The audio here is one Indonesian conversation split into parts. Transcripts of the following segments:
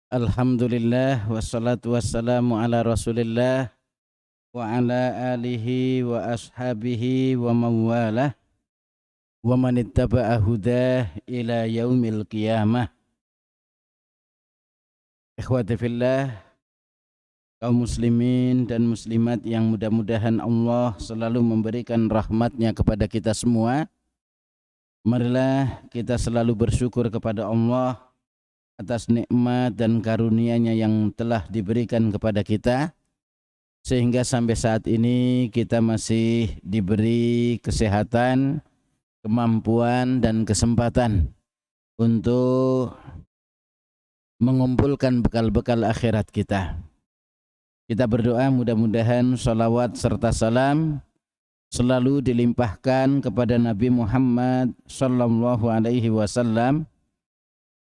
Alhamdulillah wassalatu wassalamu ala Rasulillah wa ala alihi wa ashabihi wa mawalah wa man ittaba'a hudah ila yaumil qiyamah. Ikhwati fillah, kaum muslimin dan muslimat yang mudah-mudahan Allah selalu memberikan rahmatnya kepada kita semua. Marilah kita selalu bersyukur kepada Allah atas nikmat dan karunia-Nya yang telah diberikan kepada kita, sehingga sampai saat ini kita masih diberi kesehatan, kemampuan dan kesempatan untuk mengumpulkan bekal-bekal akhirat kita. Kita berdoa mudah-mudahan salawat serta salam selalu dilimpahkan kepada Nabi Muhammad sallallahu alaihi wasallam,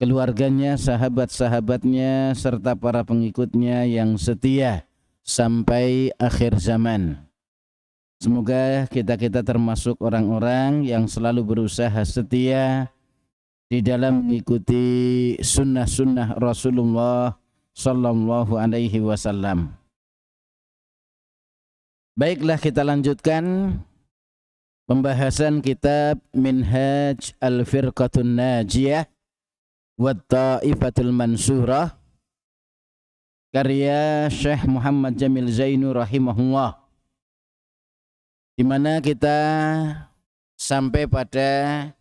keluarganya, sahabat-sahabatnya, serta para pengikutnya yang setia sampai akhir zaman. Semoga kita termasuk orang-orang yang selalu berusaha setia di dalam mengikuti sunnah-sunnah Rasulullah sallallahu alaihi wasallam. Baiklah, kita lanjutkan pembahasan kitab Minhaj Al-Firqatun Najiyah wa Ta'ifatul Mansurah karya Syekh Muhammad Jamil Zainu rahimahullah, di mana kita sampai pada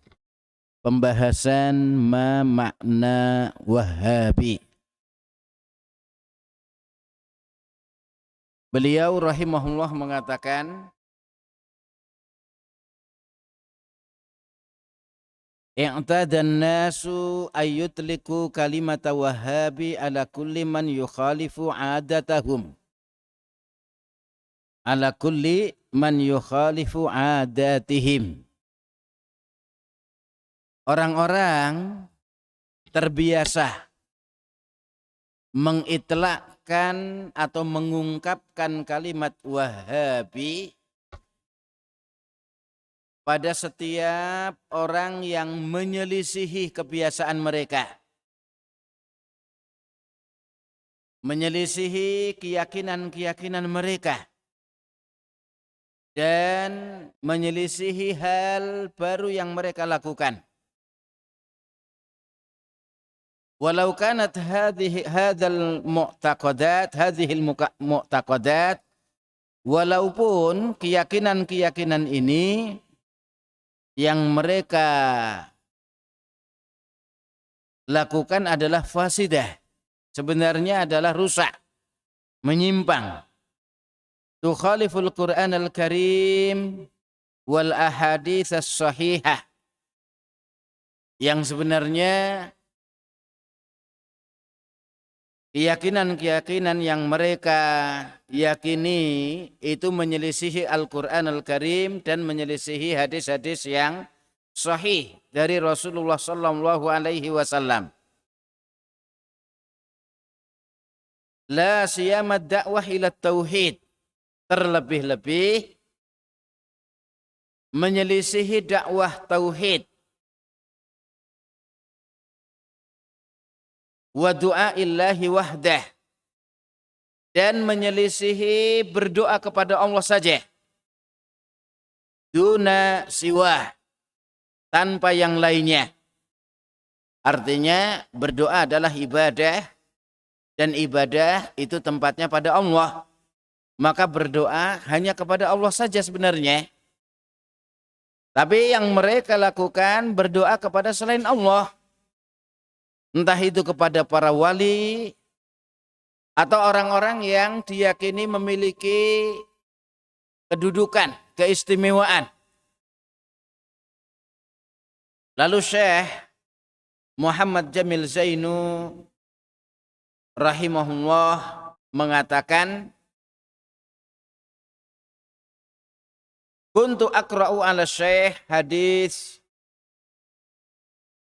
pembahasan ma makna Wahabi. Beliau rahimahullah mengatakan, i'tadan nasu ayyutliku kalimata Wahabi ala kulli man yukhalifu adatahum. Ala kulli man yukhalifu adatihim. Orang-orang terbiasa mengitlakkan atau mengungkapkan kalimat Wahabi pada setiap orang yang menyelisihi kebiasaan mereka, menyelisihi keyakinan-keyakinan mereka, dan menyelisihi hal baru yang mereka lakukan. Walau kanat hadhil mu'taqadat, walaupun keyakinan-keyakinan ini yang mereka lakukan adalah fasidah, sebenarnya adalah rusak, menyimpang, tukhaliful Qur'an al-Karim wal ahadits as-sahihah, yang sebenarnya keyakinan-keyakinan yang mereka yakini itu menyelisihi Al-Quran Al-Karim dan menyelisihi hadis-hadis yang sahih dari Rasulullah sallallahu alaihi wasallam. La siyama dakwah ila tauhid, terlebih-lebih menyelisihi dakwah tauhid, wa du'a illahi wahdah, dan menyelisihi berdoa kepada Allah saja, duna siwa, tanpa yang lainnya. Artinya berdoa adalah ibadah, dan ibadah itu tempatnya pada Allah, maka berdoa hanya kepada Allah saja sebenarnya. Tapi yang mereka lakukan berdoa kepada selain Allah, entah itu kepada para wali atau orang-orang yang diyakini memiliki kedudukan, keistimewaan. Lalu Syekh Muhammad Jamil Zainu rahimahullah mengatakan, kuntu aqra'u ala Syekh hadis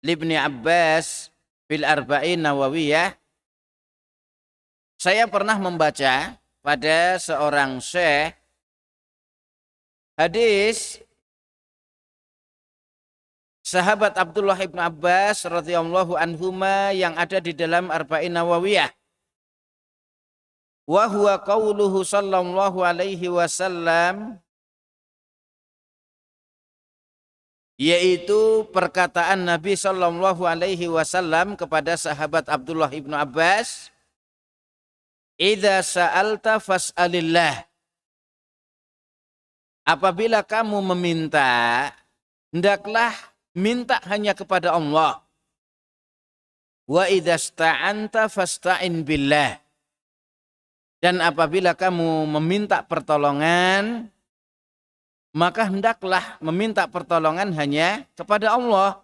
Ibnu Abbas fil Arba'in Nawawiyah. Saya pernah membaca pada seorang syekh hadis sahabat Abdullah ibn Abbas radhiyallahu anhuma yang ada di dalam Arba'in Nawawiyah. Wa huwa qauluhu sallallahu alaihi wasallam, yaitu perkataan Nabi sallallahu alaihi wasallam kepada sahabat Abdullah ibn Abbas, idza sa'alta fas'alillah. Apabila kamu meminta, hendaklah minta hanya kepada Allah. Wa idza sta'anta fasta'in billah. Dan apabila kamu meminta pertolongan, maka hendaklah meminta pertolongan hanya kepada Allah.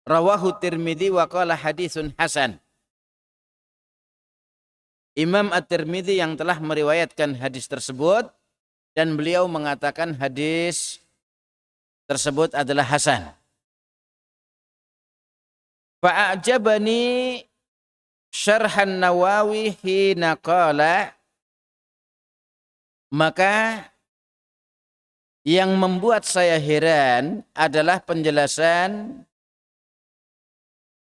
Rawahu Tirmidzi wa qala haditsun hasan. Imam At-Tirmidzi yang telah meriwayatkan hadis tersebut, dan beliau mengatakan hadis tersebut adalah hasan. Fa'ajabani syarhan Nawawi hina qala, maka yang membuat saya heran adalah penjelasan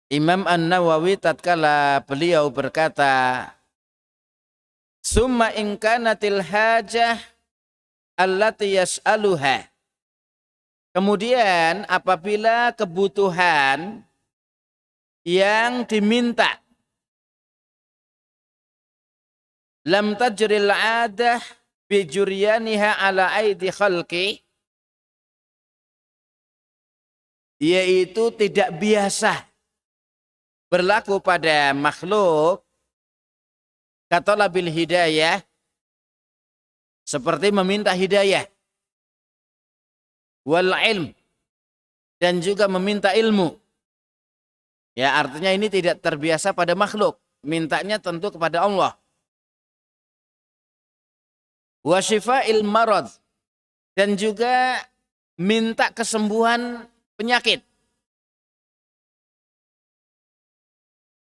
Imam An-Nawawi tatkala beliau berkata, summa in kanatil hajah allati yas'aluha. Kemudian apabila kebutuhan yang diminta lam tajril adah bijuryaniha ala aidi khalqi, yaitu tidak biasa berlaku pada makhluk, katolabil hidayah, seperti meminta hidayah, wal ilm, dan juga meminta ilmu. Ya, artinya ini tidak terbiasa pada makhluk, mintanya tentu kepada Allah. Wa syifa'il marad, dan juga minta kesembuhan penyakit.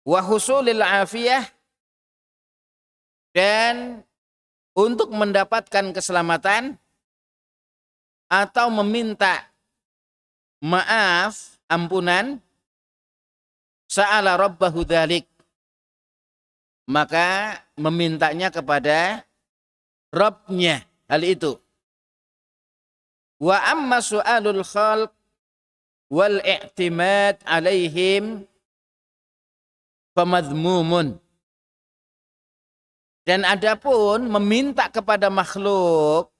Wa husulil afiyah, dan untuk mendapatkan keselamatan atau meminta maaf, ampunan, sa'ala rabbahu dzalik, maka memintanya kepada Rabbnya hal itu. Wa amma su'alul khalq wal i'timad alaihim famadhmumun. Dan adapun meminta kepada makhluk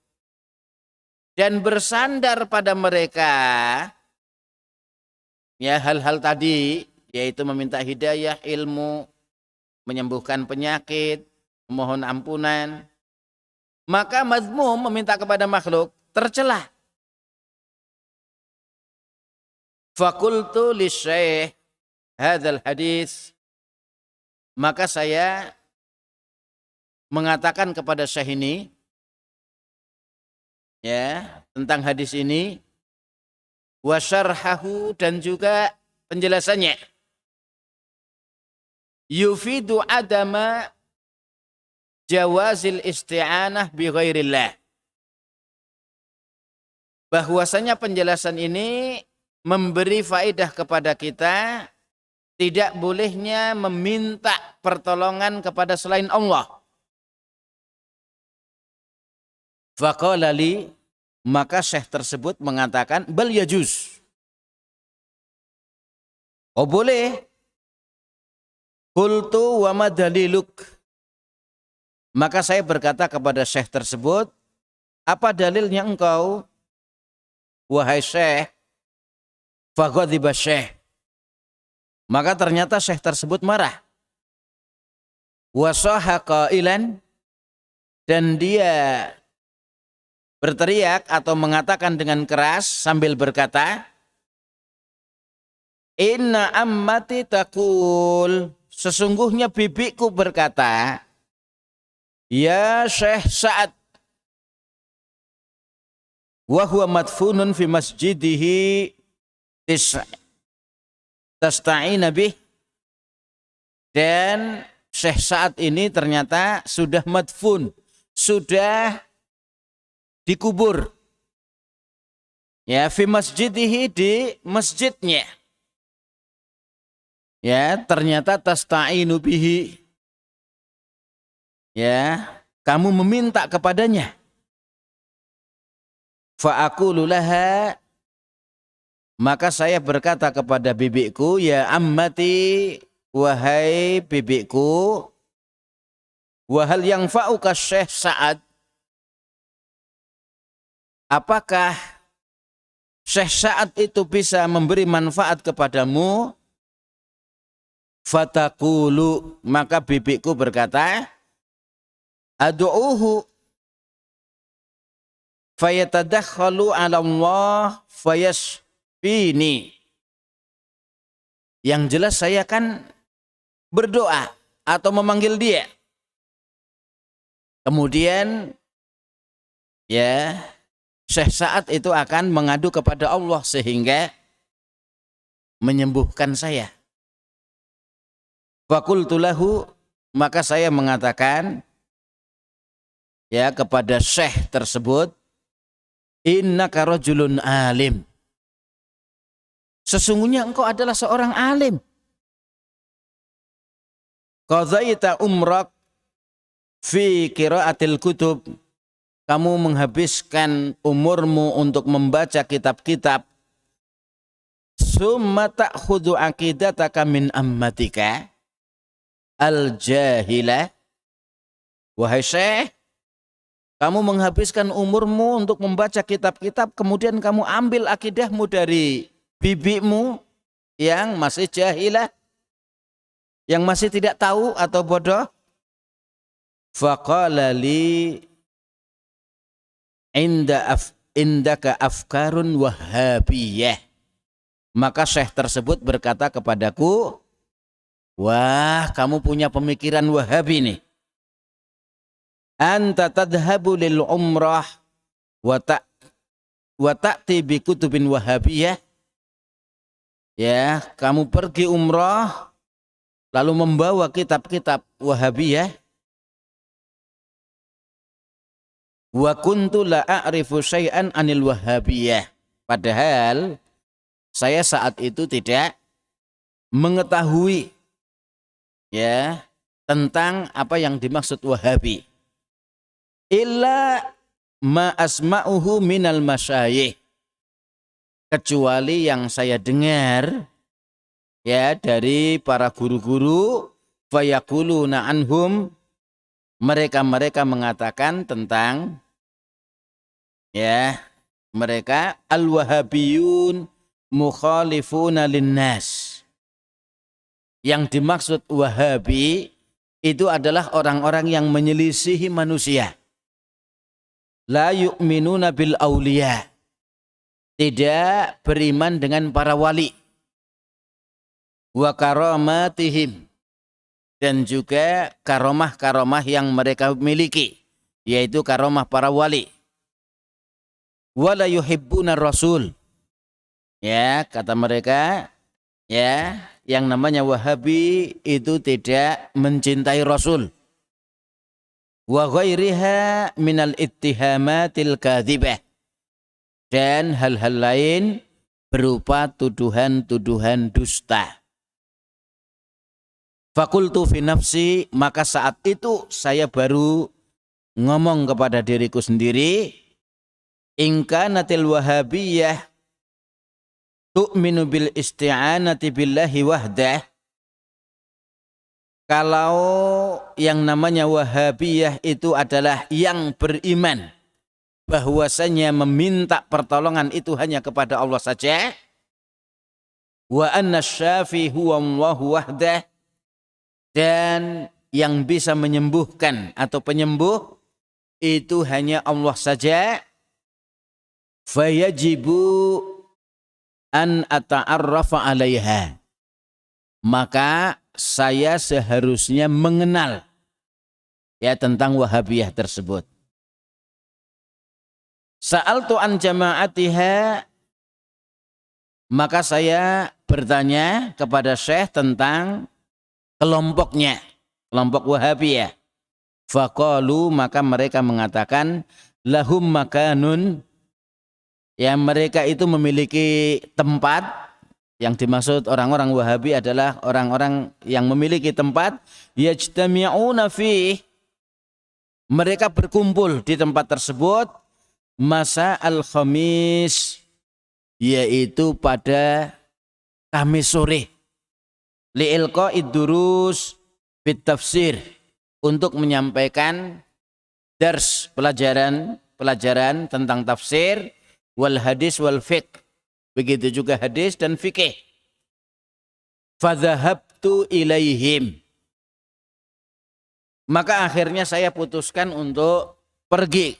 dan bersandar pada mereka, ya hal-hal tadi, yaitu meminta hidayah, ilmu, menyembuhkan penyakit, memohon ampunan, maka mazmum, meminta kepada makhluk, tercela. Fakultu li syekh hadzal hadis, maka saya mengatakan kepada syekh ini, ya, tentang hadis ini, wa syarhahu, dan juga penjelasannya, yufidu adama jawazil isti'anah bi ghairillah. Bahwasanya penjelasan ini memberi faedah kepada kita tidak bolehnya meminta pertolongan kepada selain Allah. Faqala li, maka syekh tersebut mengatakan, bal yajuz. Oh boleh. Qultu wa ma daliluk. Maka saya berkata kepada syekh tersebut, apa dalilnya engkau, wahai syekh? Faghadiba syekh. Maka ternyata syekh tersebut marah. Wasaha qailan, dan dia berteriak atau mengatakan dengan keras sambil berkata, inna ammati taqul, sesungguhnya bibiku berkata, ya Syekh Sa'ad, wa huwa madfunun fi masjidihi tasta'ina bih, dan Syekh Sa'ad ini ternyata sudah madfun, sudah dikubur Ya, fi masjidihi, di masjidnya. Ya, ternyata tasta'inu bihi. Ya, kamu meminta kepadanya. Fa aqulu laha, maka saya berkata kepada bibiku, ya ammati, wahai bibiku, wahal yang fa'uka Syekh Sa'ad, apakah Syekh Sa'ad itu bisa memberi manfaat kepadamu? Fatakulu, maka bibiku berkata, adu'uhu fayatadakhalu ala Allah fayashfini. Yang jelas saya kan berdoa atau memanggil dia. Kemudian ya Syekh Sa'ad itu akan mengadu kepada Allah sehingga menyembuhkan saya. Fakultu lahu, maka saya mengatakan ya kepada Syekh tersebut, innaka rajulun alim. Sesungguhnya engkau adalah seorang alim. Qadhaita umrak fi qiraatil kutub. Kamu menghabiskan umurmu untuk membaca kitab-kitab. Summa ta'khudhu aqidataka min ammatika al-jahilah. Wahai Syekh, kamu menghabiskan umurmu untuk membaca kitab-kitab, kemudian kamu ambil akidahmu dari bibimu yang masih jahilah, yang masih tidak tahu atau bodoh. Faqala li indaka afkarun wahabiyah. Maka Syekh tersebut berkata kepadaku, wah, kamu punya pemikiran Wahabi nih. Anta tadhabu lil umrah wa ta'ti bi kutubin wahabiyah. Ya, kamu pergi umrah lalu membawa kitab-kitab Wahabiyah. Wa kuntu la a'rifu syai'an anil Wahabiyah. Padahal saya saat itu tidak mengetahui ya tentang apa yang dimaksud Wahabi. Illa ma asma'uhu minal masyayikh, kecuali yang saya dengar ya dari para guru-guru, fayaquluna anhum, mereka mengatakan tentang ya mereka al-wahabiyun mukhalifuna linnas. Yang dimaksud Wahabi itu adalah orang-orang yang menyelisihi manusia. La yu'minuna bil awliya, tidak beriman dengan para wali. Wa karamatihim, dan juga karomah-karomah yang mereka miliki, yaitu karomah para wali. Wa la yuhibbuna rasul, ya kata mereka, ya yang namanya Wahabi itu tidak mencintai Rasul. Wa ghairiha minal ittihamatil kadhibah, dan hal-hal lain berupa tuduhan-tuduhan dusta. Fakultu fi nafsi, maka saat itu saya baru ngomong kepada diriku sendiri, in kanatil wahabiyah tu'minu bil isti'anati billahi wahdah. Kalau yang namanya Wahabiyah itu adalah yang beriman bahwasanya meminta pertolongan itu hanya kepada Allah saja, wa anna syafi huwa Allahu wahdah, dan yang bisa menyembuhkan atau penyembuh itu hanya Allah saja, fayajibu an ata'arrafa 'alaiha, maka saya seharusnya mengenal ya tentang Wahabiyah tersebut. Sa'altu an jama'atiha, maka saya bertanya kepada Syekh tentang kelompoknya, kelompok Wahabiyah. Faqalu, maka mereka mengatakan lahum makanun Ya, mereka itu memiliki tempat. Yang dimaksud orang-orang Wahabi adalah orang-orang yang memiliki tempat yajtami'una fi, mereka berkumpul di tempat tersebut masa al-khamis, yaitu pada Kamis sore, li'ilqa'id durus fit tafsir, untuk menyampaikan dars, pelajaran tentang tafsir, wal hadis wal fiqh, begitu juga hadis dan fikih. Fadhahabtu ilaihim, maka akhirnya saya putuskan untuk pergi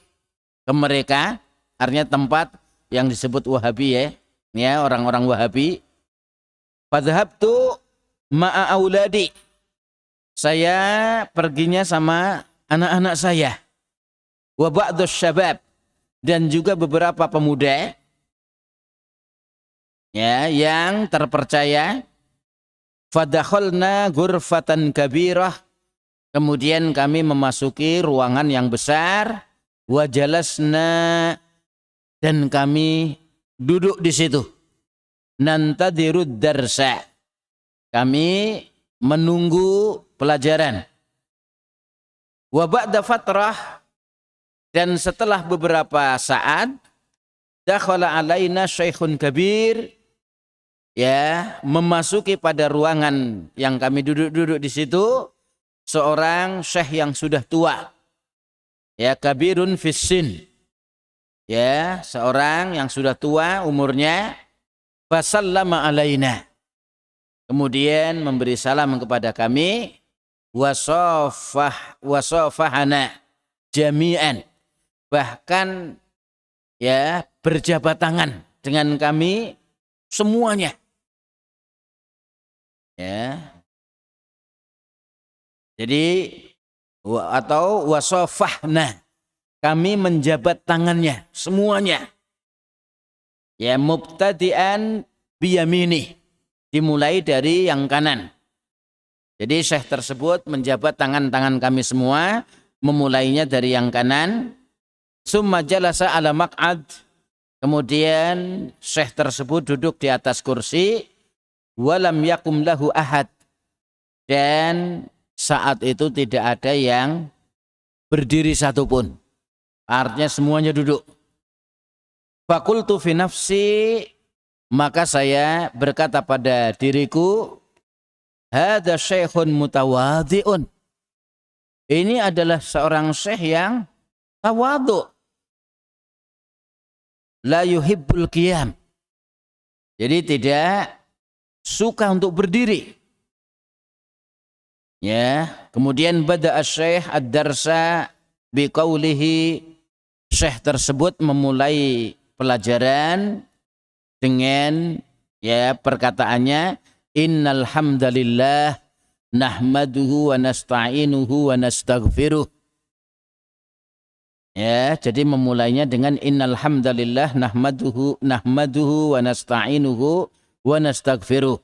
ke mereka, artinya tempat yang disebut Wahabi ya, orang-orang Wahabi. Fadhahabtu ma'a auladi, saya perginya sama anak-anak saya. Wa ba'dus syabab, dan juga beberapa pemuda ya yang terpercaya. Fadakhalna ghurfatan kabirah, kemudian kami memasuki ruangan yang besar. Wajalasna, dan kami duduk di situ. Nantadirud darsa, kami menunggu pelajaran. Wa ba'da fatrah, dan setelah beberapa saat, dakhala alaina syaikhun kabir, ya, memasuki pada ruangan yang kami duduk-duduk di situ seorang syekh yang sudah tua, ya, kabirun fissin, ya, seorang yang sudah tua umurnya. Fasallama alaina, kemudian memberi salam kepada kami. Wasofahana jami'an, bahkan ya berjabat tangan dengan kami semuanya. Ya. Jadi atau wasofahna, kami menjabat tangannya semuanya. Ya, mubtadi'an biyamini, dimulai dari yang kanan. Jadi syekh tersebut menjabat tangan-tangan kami semua, memulainya dari yang kanan. Summa jalasa ala maq'ad, kemudian syekh tersebut duduk di atas kursi. Walam yakum lahu ahad, dan saat itu tidak ada yang berdiri satupun, artinya semuanya duduk. Fakultu fi nafsi, maka saya berkata pada diriku, hadza syekhun mutawadhi'un, ini adalah seorang syekh yang tawadhu, la yuhibbul qiyam, jadi tidak suka untuk berdiri. Ya, kemudian bada asy-syekh ad-darsa biqaulihi, syekh tersebut memulai pelajaran dengan ya perkataannya, innal hamdalillah nahmaduhu wa nasta'inuhu wa nastaghfiruh. Ya, jadi memulainya dengan innal hamdalillah nahmaduhu wa nasta'inuhu wa nastaghfiruh.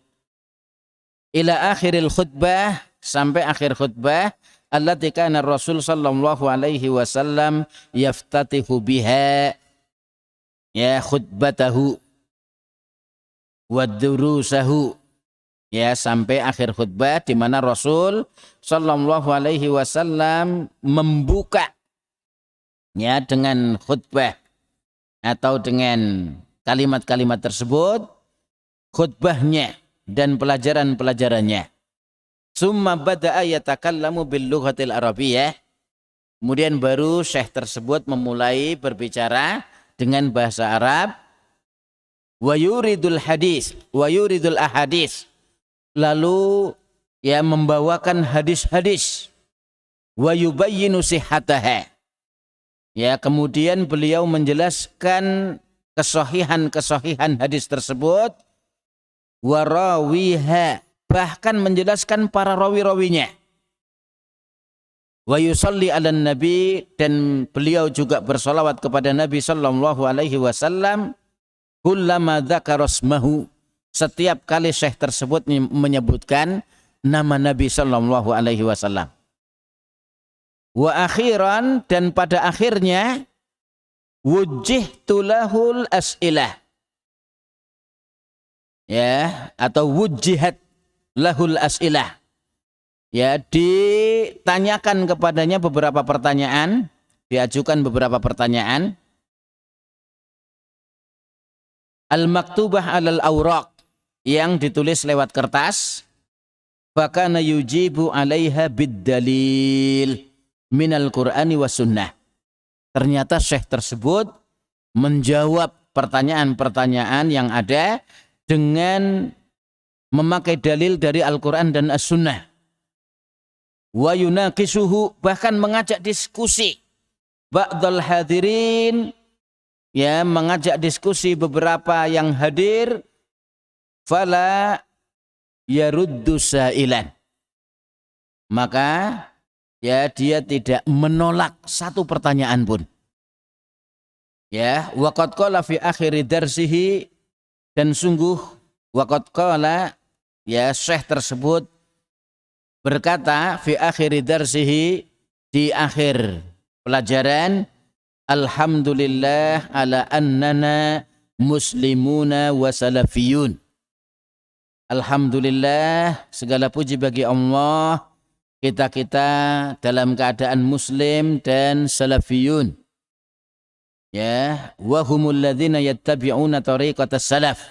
Ila akhiril khutbah, sampai akhir khutbah, allati kana Rasul sallallahu alaihi wasallam yaftatihu biha, ya, khutbatahu wa durusahu, ya, sampai akhir khutbah di mana Rasul sallallahu alaihi wasallam membuka ya dengan khutbah atau dengan kalimat-kalimat tersebut, khutbahnya dan pelajaran-pelajarannya. Summa bada'a yatakallamu bil lughatil arabiyyah, kemudian baru syekh tersebut memulai berbicara dengan bahasa Arab. Wa yuridul hadis wa yuridul ahadis, lalu ya membawakan hadis-hadis. Wa yubayyinu sihhataha, ya, kemudian beliau menjelaskan kesahihan hadis tersebut. Warawiha, bahkan menjelaskan para rawi-rawinya. Wa yusalli ala nabi, dan beliau juga bersolawat kepada Nabi sallallahu alaihi wasallam. Kullama dzakara ismahu, setiap kali syekh tersebut menyebutkan nama Nabi sallallahu alaihi wasallam. Wa akhiran, dan pada akhirnya wujjihtu lahul as'ilah, ya, atau wujjihat lahul as'ilah, ya, ditanyakan kepadanya beberapa pertanyaan, diajukan beberapa pertanyaan, al-maktubah alal awraq, yang ditulis lewat kertas, fakana yujibu alaiha bid-dalil minal qur'ani was sunnah. Ternyata syekh tersebut menjawab pertanyaan-pertanyaan yang ada dengan memakai dalil dari Al-Quran dan As-Sunnah. Wa yunaqisuhu, bahkan mengajak diskusi ba'dal hadirin, ya, mengajak diskusi beberapa yang hadir, fala yaruddu sa'ilan, maka ya dia tidak menolak satu pertanyaan pun. Ya, waqad qala fi akhir darsihi, dan sungguh waqad qala, ya, syekh tersebut berkata fi akhir darsihi, di akhir pelajaran, alhamdulillah ala annana muslimuna wa salafiyun. Alhamdulillah, segala puji bagi Allah, kita dalam keadaan muslim dan salafiyun. Ya, wa humul ladzina yattabi'una tariqatas salaf.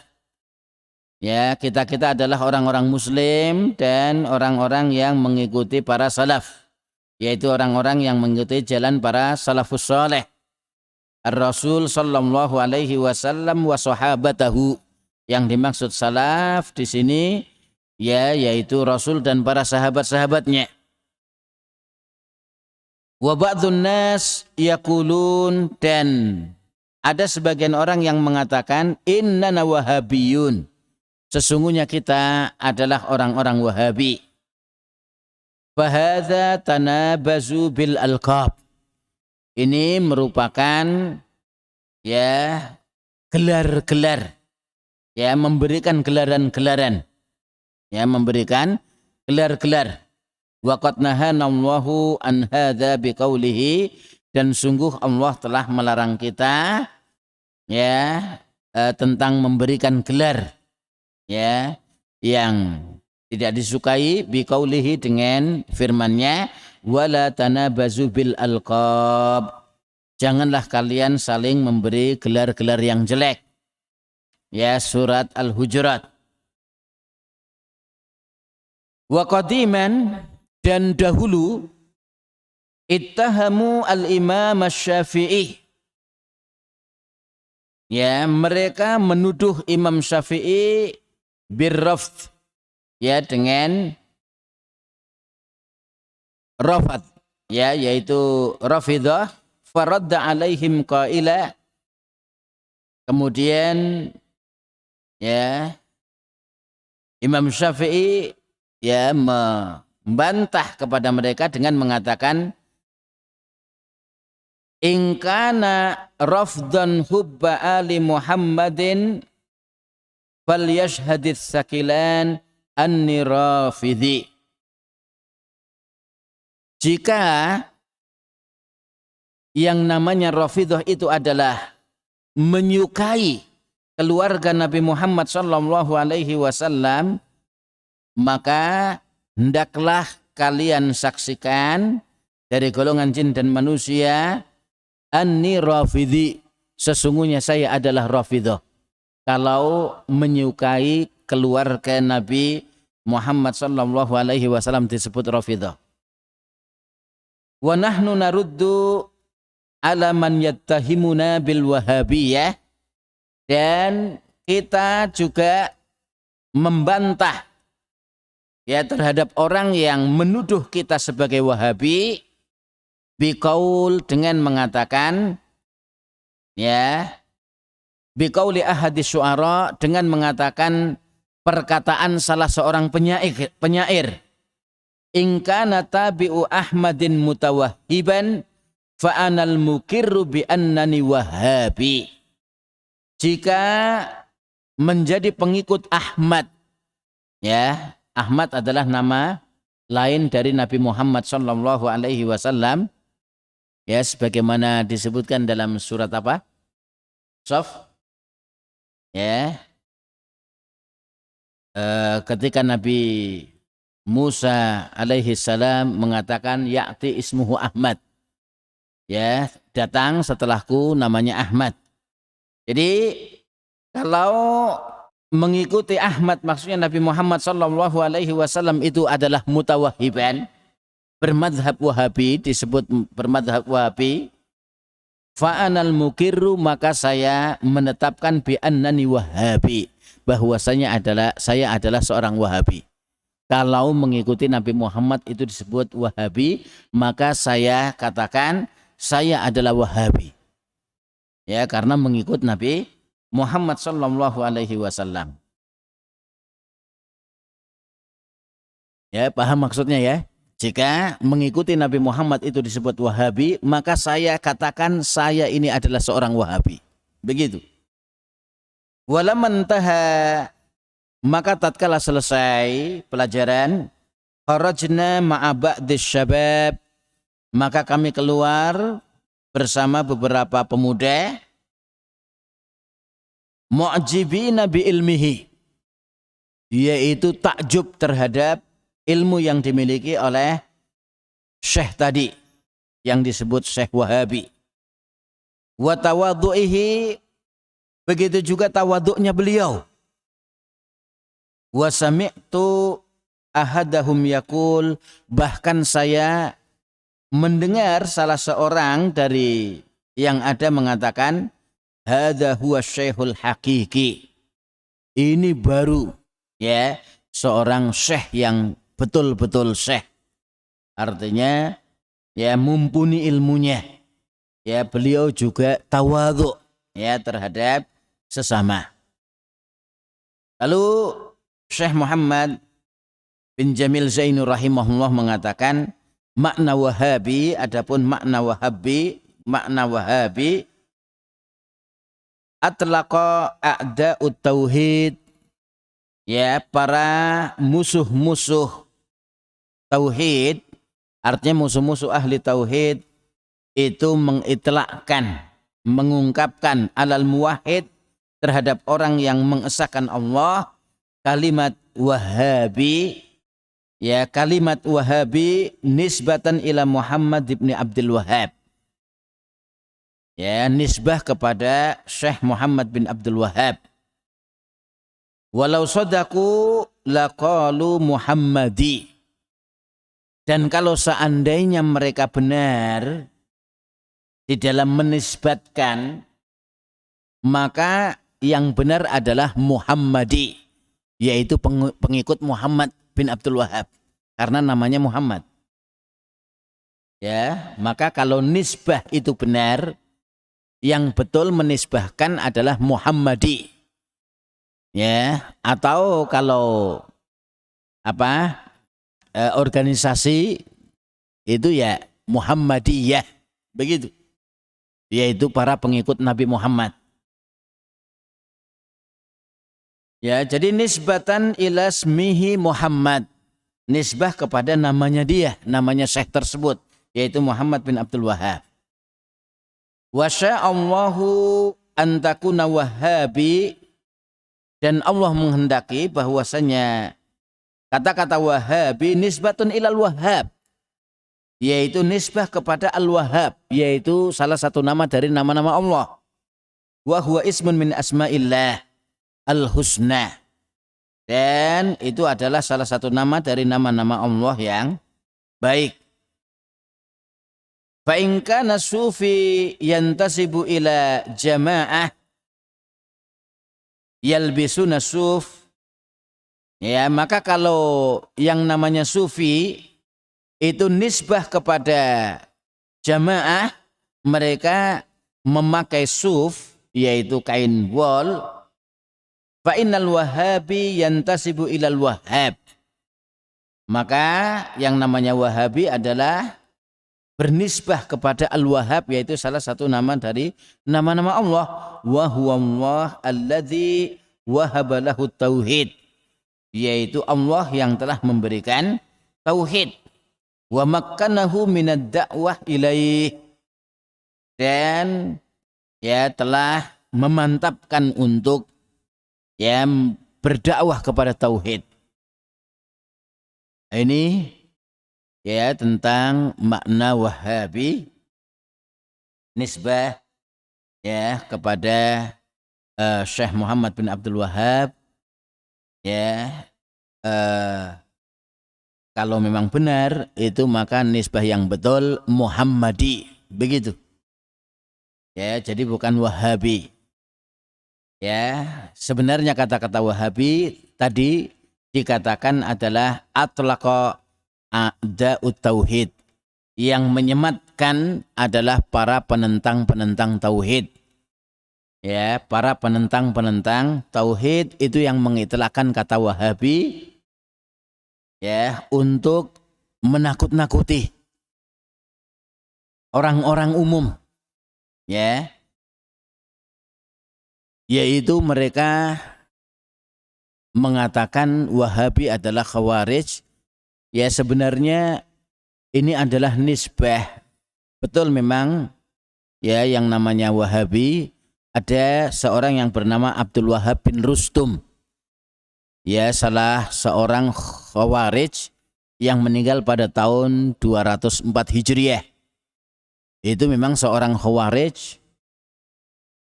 Ya, kita adalah orang-orang muslim dan orang-orang yang mengikuti para salaf, yaitu orang-orang yang mengikuti jalan para salafus saleh. Ar-Rasul sallallahu alaihi wasallam wa sahabatahu. Yang dimaksud salaf di sini, ya, yaitu Rasul dan para sahabat-sahabatnya. Wa ba'dun nas yaqulun, dan ada sebagian orang yang mengatakan innana wahabiyun, sesungguhnya kita adalah orang-orang Wahabi. Fahadza tanabazu bil alqab, ini merupakan, ya, gelar-gelar, ya, memberikan gelaran-gelaran, ya, memberikan gelar-gelar. Waqad nahanallahu an hadza biqaulihi, dan sungguh Allah telah melarang kita, ya, tentang memberikan gelar, ya, yang tidak disukai, biqaulihi, dengan firman-Nya, wala tanabazu bil alqab, janganlah kalian saling memberi gelar-gelar yang jelek. Ya, surat Al-Hujurat. Wa qadiman, dan dahulu, ittahamu al-imam asy-Syafi'i, ya, mereka menuduh Imam Syafi'i birrafd, ya, dengan rafad, ya, yaitu rafidah. Faradda alaihim qaila, kemudian, ya, Imam Syafi'i, ya, membantah kepada mereka dengan mengatakan, in kana rafdan hubba ali Muhammadin falyashhadits sakilan anni rafidhi. Jika yang namanya Rafidah itu adalah menyukai keluarga Nabi Muhammad sallallahu alaihi wasallam, maka hendaklah kalian saksikan dari golongan jin dan manusia, anni rafidhi, sesungguhnya saya adalah Rafidah, kalau menyukai keluarga Nabi Muhammad sallallahu alaihi wasallam disebut Rafidah. Wa nahnu naruddu ala man yattahimuna bil wahabiyah, dan kita juga membantah, ya, terhadap orang yang menuduh kita sebagai Wahabi, biqaul, dengan mengatakan, ya, biqauli ahadis syu'ara, dengan mengatakan perkataan salah seorang penyair, in kana tabi'u Ahmadin mutawahhiban fa anal mukirru bi annani Wahabi. Jika menjadi pengikut Ahmad, ya, Ahmad adalah nama lain dari Nabi Muhammad sallallahu alaihi wasallam, Ya, sebagaimana disebutkan dalam surat apa? Shaf. Ya. Ketika Nabi Musa alaihi salam mengatakan ya'ti ismuhu Ahmad. Ya, datang setelahku namanya Ahmad. Jadi kalau mengikuti Ahmad maksudnya Nabi Muhammad sallallahu alaihi wasallam itu adalah mutawahhiban, bermadhab Wahabi, disebut bermadhab Wahabi. Fa'anal mukirru, maka saya menetapkan bi annani Wahabi, bahwasanya saya adalah seorang Wahabi. Kalau mengikuti Nabi Muhammad itu disebut Wahabi, maka saya katakan saya adalah Wahabi. Ya, karena mengikut Nabi Muhammad sallallahu alaihi wasallam. Ya, paham maksudnya ya? Jika mengikuti Nabi Muhammad itu disebut Wahabi, maka saya katakan saya ini adalah seorang Wahabi. Begitu. Walamman taha, maka tatkala selesai pelajaran, kharajna ma'a ba'dis syabab, maka kami keluar bersama beberapa pemuda, mu'jibina bi ilmihi, yaitu takjub terhadap ilmu yang dimiliki oleh syekh tadi yang disebut Syekh Wahabi. Wa tawadhu'ihi, begitu juga tawadhu'nya beliau. Wa sami'tu ahadahum yaqul, bahkan saya mendengar salah seorang dari yang ada mengatakan hadza huwa syekhul haqiqi. Ini baru ya seorang syekh yang betul-betul syekh. Artinya ya mumpuni ilmunya. Ya, beliau juga tawadhu ya terhadap sesama. Lalu Syekh Muhammad bin Jamil Zainur rahimahullah mengatakan makna Wahabi, adapun makna Wahabi atlaqa a'da'ut tauhid, ya para musuh-musuh tauhid, artinya musuh-musuh ahli tauhid itu mengitlakkan, mengungkapkan alal muwahhid terhadap orang yang mengesahkan Allah kalimat Wahabi, ya kalimat Wahabi nisbatan ila Muhammad ibn Abdul Wahhab, ya nisbah kepada Syekh Muhammad bin Abdul Wahhab. Walau sadaku laqalu Muhammadi, dan kalau seandainya mereka benar di dalam menisbatkan, maka yang benar adalah Muhammadi, yaitu pengikut Muhammad bin Abdul Wahhab, karena namanya Muhammad. Ya, maka kalau nisbah itu benar, yang betul menisbahkan adalah Muhammadi. Ya, atau kalau organisasi itu ya Muhammadiyah, begitu. Yaitu para pengikut Nabi Muhammad. Ya, jadi nisbatan ila ismihi Muhammad, nisbah kepada namanya dia, namanya syekh tersebut, yaitu Muhammad bin Abdul Wahhab. Wa sya'allahu an takuna Wahabi, dan Allah menghendaki bahwasanya kata-kata Wahabi nisbatun ilal Wahhab, yaitu nisbah kepada Al-Wahhab, yaitu salah satu nama dari nama-nama Allah. Wa huwa ismun min asma'illah al-husna, dan itu adalah salah satu nama dari nama-nama Allah yang baik. Fa in kana sufi yantasibu ila jamaah yalbisuna suf, ya maka kalau yang namanya sufi itu nisbah kepada jamaah, mereka memakai suf, yaitu kain wol. Fa innal Wahabi yantasibu ilal Wahhab, maka yang namanya Wahabi adalah bernisbah kepada Al-Wahhab, yaitu salah satu nama dari nama-nama Allah. Wa huwa Allah alladzi wahaba lahu tauhid, yaitu Allah yang telah memberikan tauhid. Wa makkanahu minad da'wah ilaih, dan ya telah memantapkan untuk ya berdakwah kepada tauhid. Ini ya tentang makna Wahabi, nisbah ya kepada Syekh Muhammad bin Abdul Wahab. Ya kalau memang benar itu maka nisbah yang betul Muhammadi, begitu. Ya, jadi bukan Wahabi. Ya, sebenarnya kata-kata Wahabi tadi dikatakan adalah atlaqa a'da'ut tauhid. Yang menyematkan adalah para penentang-penentang tauhid. Ya, para penentang-penentang tauhid itu yang mengitlakkan kata Wahabi ya untuk menakut-nakuti orang-orang umum. Ya. Yaitu mereka mengatakan Wahabi adalah Khawarij. Ya sebenarnya ini adalah nisbah. Betul memang ya yang namanya Wahabi, ada seorang yang bernama Abdul Wahab bin Rustum. Ya salah seorang Khawarij yang meninggal pada tahun 204 Hijriah. Itu memang seorang Khawarij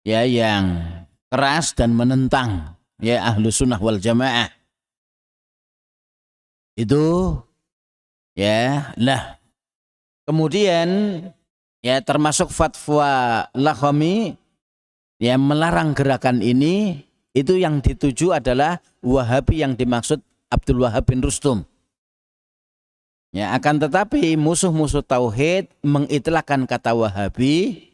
ya yang keras dan menentang ya Ahlus Sunnah wal Jamaah. Itu ya lah. Kemudian ya termasuk fatwa Lakhami yang melarang gerakan ini, itu yang dituju adalah Wahabi yang dimaksud Abdul Wahab bin Rustum. Ya akan tetapi musuh-musuh tauhid mengitlakkan kata Wahabi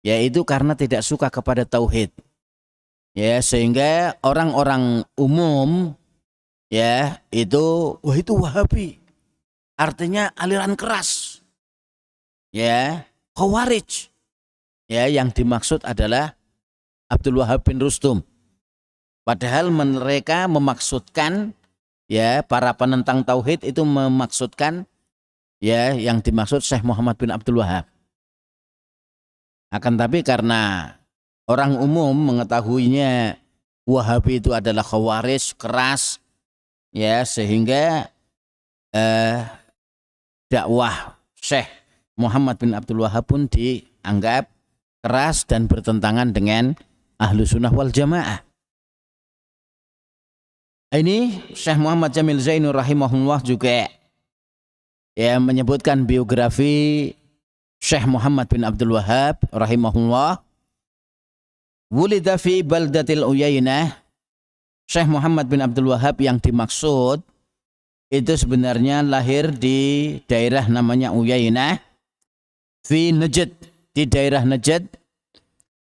yaitu karena tidak suka kepada tauhid. Ya sehingga orang-orang umum ya itu wah itu Wahabi. Artinya aliran keras. Ya, Khawarij. Ya yang dimaksud adalah Abdul Wahab bin Rustum. Padahal mereka memaksudkan ya para penentang tauhid itu memaksudkan ya yang dimaksud Syekh Muhammad bin Abdul Wahab. Akan tapi karena orang umum mengetahuinya Wahabi itu adalah Khawarij keras ya sehingga dakwah Syekh Muhammad bin Abdul Wahab pun dianggap keras dan bertentangan dengan Ahlus Sunnah wal Jamaah. Ini Syekh Muhammad Jamil Zainur rahimahullah juga ya menyebutkan biografi Syekh Muhammad bin Abdul Wahab rahimahullah. Wulida fi baldatil Uyainah. Syekh Muhammad bin Abdul Wahab yang dimaksud itu sebenarnya lahir di daerah namanya Uyainah fi Najd, di daerah Najd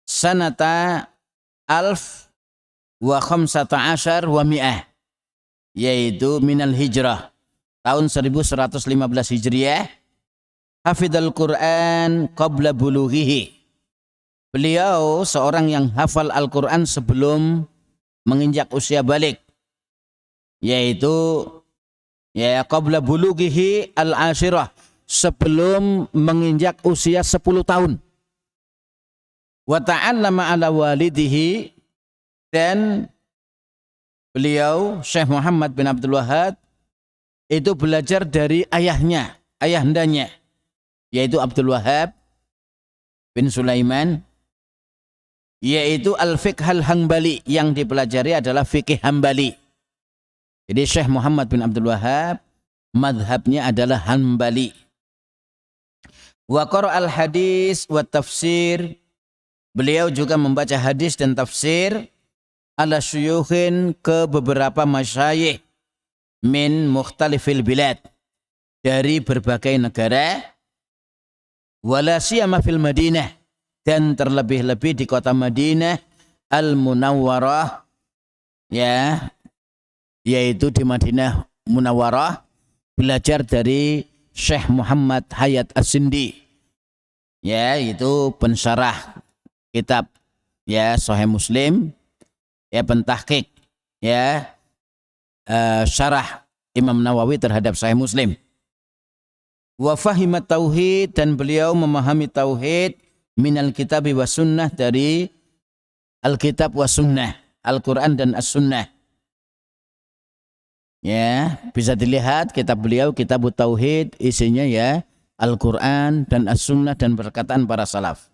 sanata alf wa khamsata asyar wa mi'ah, yaitu minal hijrah tahun 1115 Hijriah. Hafidhal Quran qabla bulughihi. Beliau seorang yang hafal Al-Quran sebelum menginjak usia balik, yaitu ya qabla bulughihi al-ashirah, sebelum menginjak usia 10 tahun. Wa ta'allama ala walidihi, dan beliau Syekh Muhammad bin Abdul Wahab itu belajar dari ayahandanya, yaitu Abdul Wahab bin Sulaiman, yaitu al-fiqh al-hanbali, yang dipelajari adalah fikih Hambali. Jadi Syekh Muhammad bin Abdul Wahab madhabnya adalah Hambali. Wa qara al-hadis wa tafsir, beliau juga membaca hadis dan tafsir ala syuyukhin, ke beberapa masyayikh min mukhtalifil bilad, dari berbagai negara, wala siyama fil Madinah, dan terlebih-lebih di kota Madinah al-Munawwarah, ya, yaitu di Madinah Munawwarah, belajar dari Syekh Muhammad Hayat As-Sindi, ya, itu pensyarah kitab ya Sahih Muslim, ya pentahqiq ya syarah Imam Nawawi terhadap Sahih Muslim. Wa fahimat tauhid, dan beliau memahami tauhid minal kitabi was sunnah, dari Alkitab was sunnah, Al-Quran dan As-Sunnah. Ya, bisa dilihat kitab beliau, Kitab Tauhid, isinya ya Al-Quran dan As-Sunnah dan perkataan para salaf.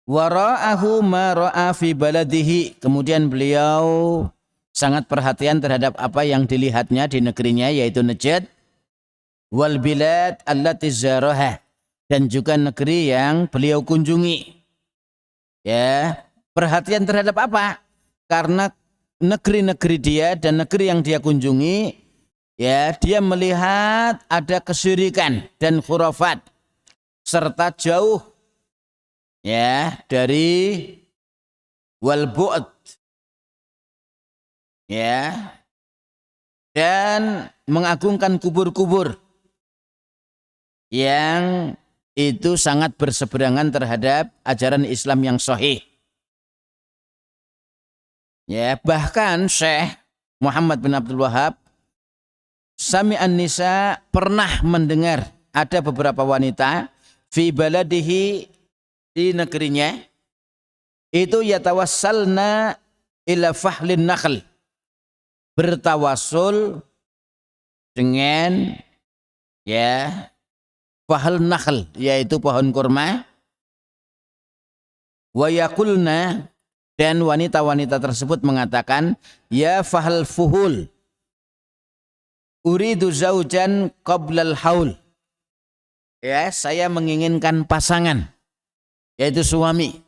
Wara'ahu ma ra'a fi baladihi, kemudian beliau sangat perhatian terhadap apa yang dilihatnya di negerinya, yaitu Najd, wal bilad allati zaraha, dan juga negeri yang beliau kunjungi. Ya, perhatian terhadap apa? Karena negeri-negeri dia dan negeri yang dia kunjungi, ya, dia melihat ada kesyirikan dan khurafat serta jauh ya dari wal bu'd, ya, dan mengagungkan kubur-kubur yang itu sangat berseberangan terhadap ajaran Islam yang sahih. Ya, bahkan Syekh Muhammad bin Abdul Wahab Sami'an Nisa pernah mendengar ada beberapa wanita fi baladihi, di negerinya itu yatawassalna ila fahlin nakhl, bertawassul dengan ya fahl nakhl, yaitu pohon kurma. Wa yaqulna, dan wanita-wanita tersebut mengatakan, ya fahl fuhul, uridu zaujan qablal haul, ya saya menginginkan pasangan, yaitu suami,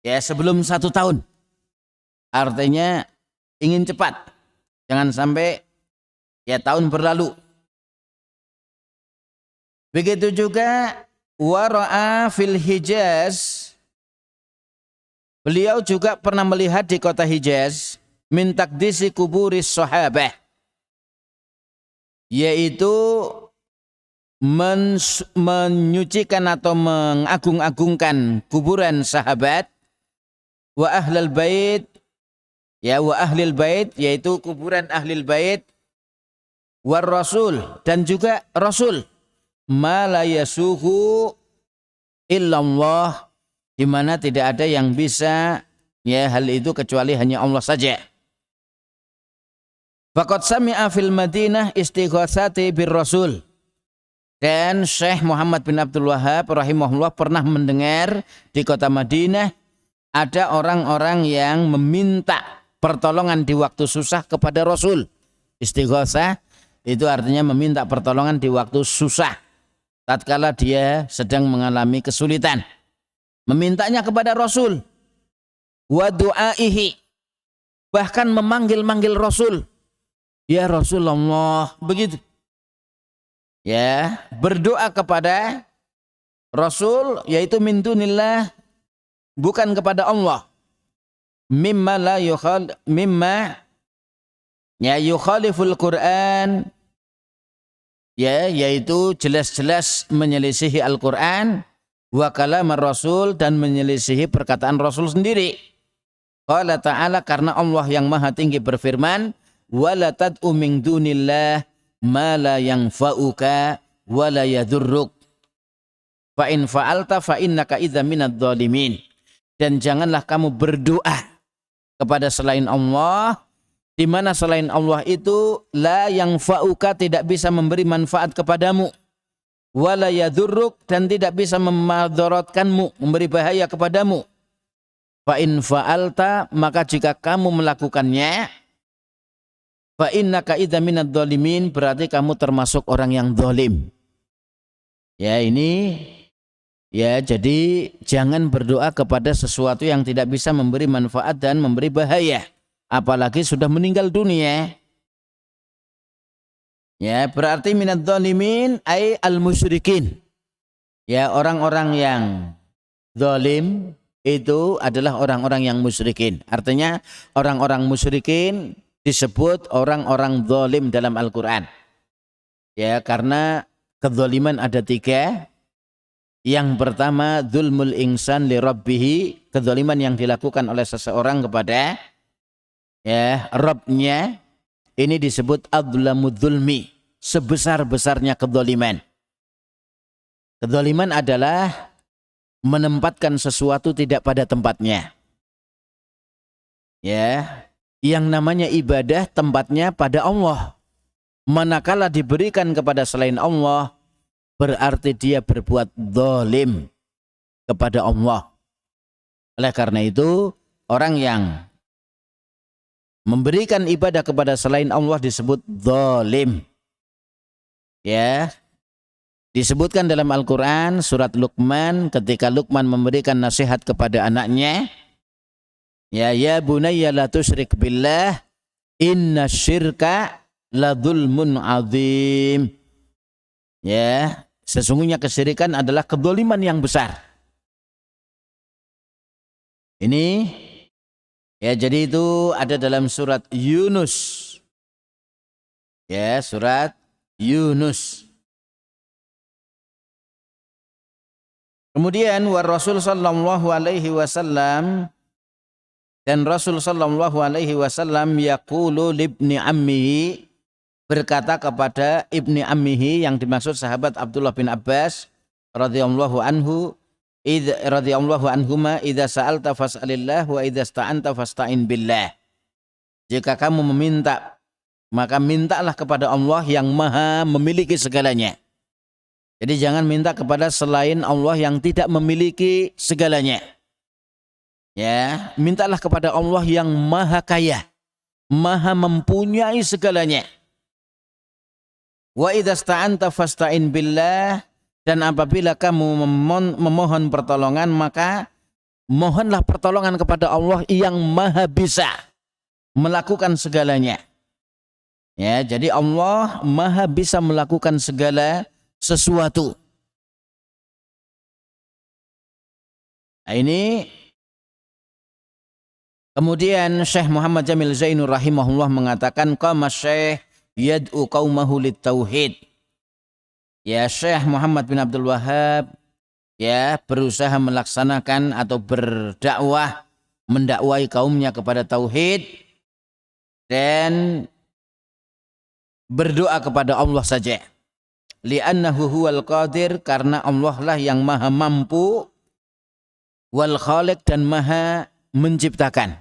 ya sebelum 1 tahun. Artinya ingin cepat, jangan sampai ya tahun berlalu. Begitu juga wara'a fil Hijaz, beliau juga pernah melihat di kota Hijaz min taqdisi kuburis sahabah, yaitu menyucikan atau mengagung-agungkan kuburan sahabat, wa ahlul bait, ya wa ahlil bait, yaitu kuburan ahlil bait, war rasul, dan juga rasul, ma la yasuhu illallah, di mana tidak ada yang bisa ya hal itu kecuali hanya Allah saja. Faqad sami'a fil Madinah istighatsati bir rasul, dan Syekh Muhammad bin Abdul Wahab rahimahullah pernah mendengar di kota Madinah ada orang-orang yang meminta pertolongan di waktu susah kepada Rasul. Istighatsah itu artinya meminta pertolongan di waktu susah, tatkala dia sedang mengalami kesulitan. Memintanya kepada Rasul. Wa du'aihi, bahkan memanggil-manggil Rasul. Ya Rasulullah, begitu. Ya, berdoa kepada Rasul, yaitu min dunillah, bukan kepada Allah. Mimma la yukhal, mimma ya yukhaliful Quran, ya, yaitu jelas-jelas menyelisihi Al-Quran, wa kalamar Rasul, dan menyelisihi perkataan Rasul sendiri. Qala ta'ala, karena Allah yang maha tinggi berfirman, wala tad'u min dunillah ma la yanfa'uka wa la yadurruk, fa in fa'alta fa innaka idza minadh dhalimin, dan janganlah kamu berdoa kepada selain Allah, di mana selain Allah itu la yanfa'uka, tidak bisa memberi manfaat kepadamu, wa la yadurruk, dan tidak bisa memadaratkanmu, memberi bahaya kepadamu. Fa in fa'alta, maka jika kamu melakukannya, fa innaka idza minadh dhalimin, berarti kamu termasuk orang yang zalim. Ya, ini ya, jadi jangan berdoa kepada sesuatu yang tidak bisa memberi manfaat dan memberi bahaya, apalagi sudah meninggal dunia. Ya, berarti minadh dhalimin ay al musyrikin. Ya, orang-orang yang zalim itu adalah orang-orang yang musyrikin. Artinya orang-orang musyrikin disebut orang-orang zalim dalam Al-Quran. Ya, karena kezaliman ada 3. Yang pertama, dzulmul insan li rabbih, kezaliman yang dilakukan oleh seseorang kepada ya Rabbnya. Ini disebut adzlamudz zulmi, sebesar-besarnya kezaliman. Kezaliman adalah menempatkan sesuatu tidak pada tempatnya. Ya, yang namanya ibadah tempatnya pada Allah. Manakala diberikan kepada selain Allah, berarti dia berbuat zalim kepada Allah. Oleh karena itu, orang yang memberikan ibadah kepada selain Allah disebut zalim. Ya, disebutkan dalam Al-Quran surat Luqman ketika Luqman memberikan nasihat kepada anaknya, ya bunayya la tusyrik billah inna syirka la dzulmun azim. Ya, sesungguhnya kesyirikan adalah kedzaliman yang besar. Ini ya, jadi itu ada dalam surat Yunus. Ya, surat Yunus. Kemudian wa Rasul sallallahu alaihi wasallam, dan Rasul sallallahu alaihi wasallam yaqulu libni ammihi, berkata kepada ibni ammihi yang dimaksud sahabat Abdullah bin Abbas radhiyallahu anhu, radhiyallahu anhuma, idza sa'alta fas'alillah wa idza sta'anta fasta'in billah. Jika kamu meminta, maka mintalah kepada Allah yang maha memiliki segalanya. Jadi jangan minta kepada selain Allah yang tidak memiliki segalanya. Ya, mintalah kepada Allah yang maha kaya, maha mempunyai segalanya. Wa idza sta'anta fasta'in billah, dan apabila kamu memohon pertolongan, maka mohonlah pertolongan kepada Allah yang maha bisa melakukan segalanya. Ya, jadi Allah maha bisa melakukan segala sesuatu. Nah, ini kemudian Syekh Muhammad Jamil Zainur rahimahullah mengatakan, qama Syekh yad'u qaumahu lit-tauhid. Ya, Syekh Muhammad bin Abdul Wahhab ya berusaha melaksanakan atau berdakwah, mendakwai kaumnya kepada tauhid dan berdoa kepada Allah saja. Li'annahu huwal qadir, karena Allah lah yang maha mampu, wal khaliq, dan maha menciptakan.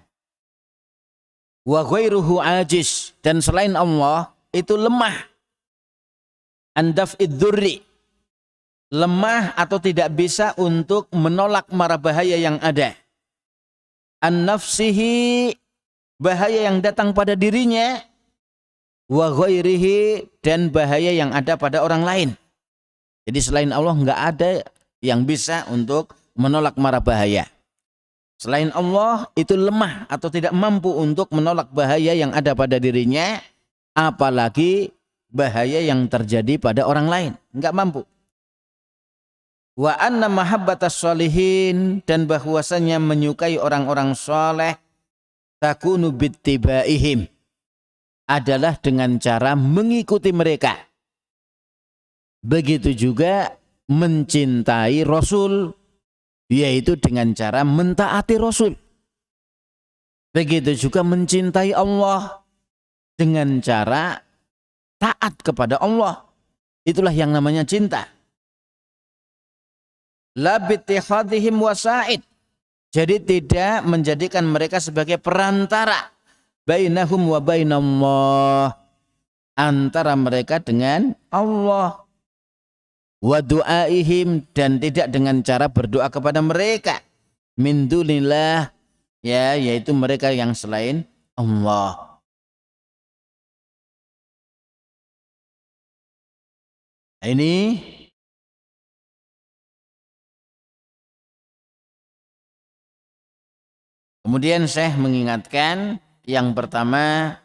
Wa ghairuhu ajiz, dan selain Allah itu lemah. Andaf'id dzurri, lemah atau tidak bisa untuk menolak mara bahaya yang ada. An nafsihi, bahaya yang datang pada dirinya. Wa ghairihi, dan bahaya yang ada pada orang lain. Jadi selain Allah enggak ada yang bisa untuk menolak mara bahaya. Selain Allah itu lemah atau tidak mampu untuk menolak bahaya yang ada pada dirinya, apalagi bahaya yang terjadi pada orang lain, enggak mampu. Wa anna mahabbatas sholihin, dan bahwasanya menyukai orang-orang soleh, takunu bittibaihim, adalah dengan cara mengikuti mereka. Begitu juga mencintai Rasul, yaitu dengan cara mentaati Rasul. Begitu juga mencintai Allah dengan cara taat kepada Allah. Itulah yang namanya cinta. La bittikhadhihim wasa'id, jadi tidak menjadikan mereka sebagai perantara bainahum wa bainallah, antara mereka dengan Allah. Wa du'aihim, dan tidak dengan cara berdoa kepada mereka min dunillah, ya, yaitu mereka yang selain Allah. Ini kemudian Syekh mengingatkan yang pertama,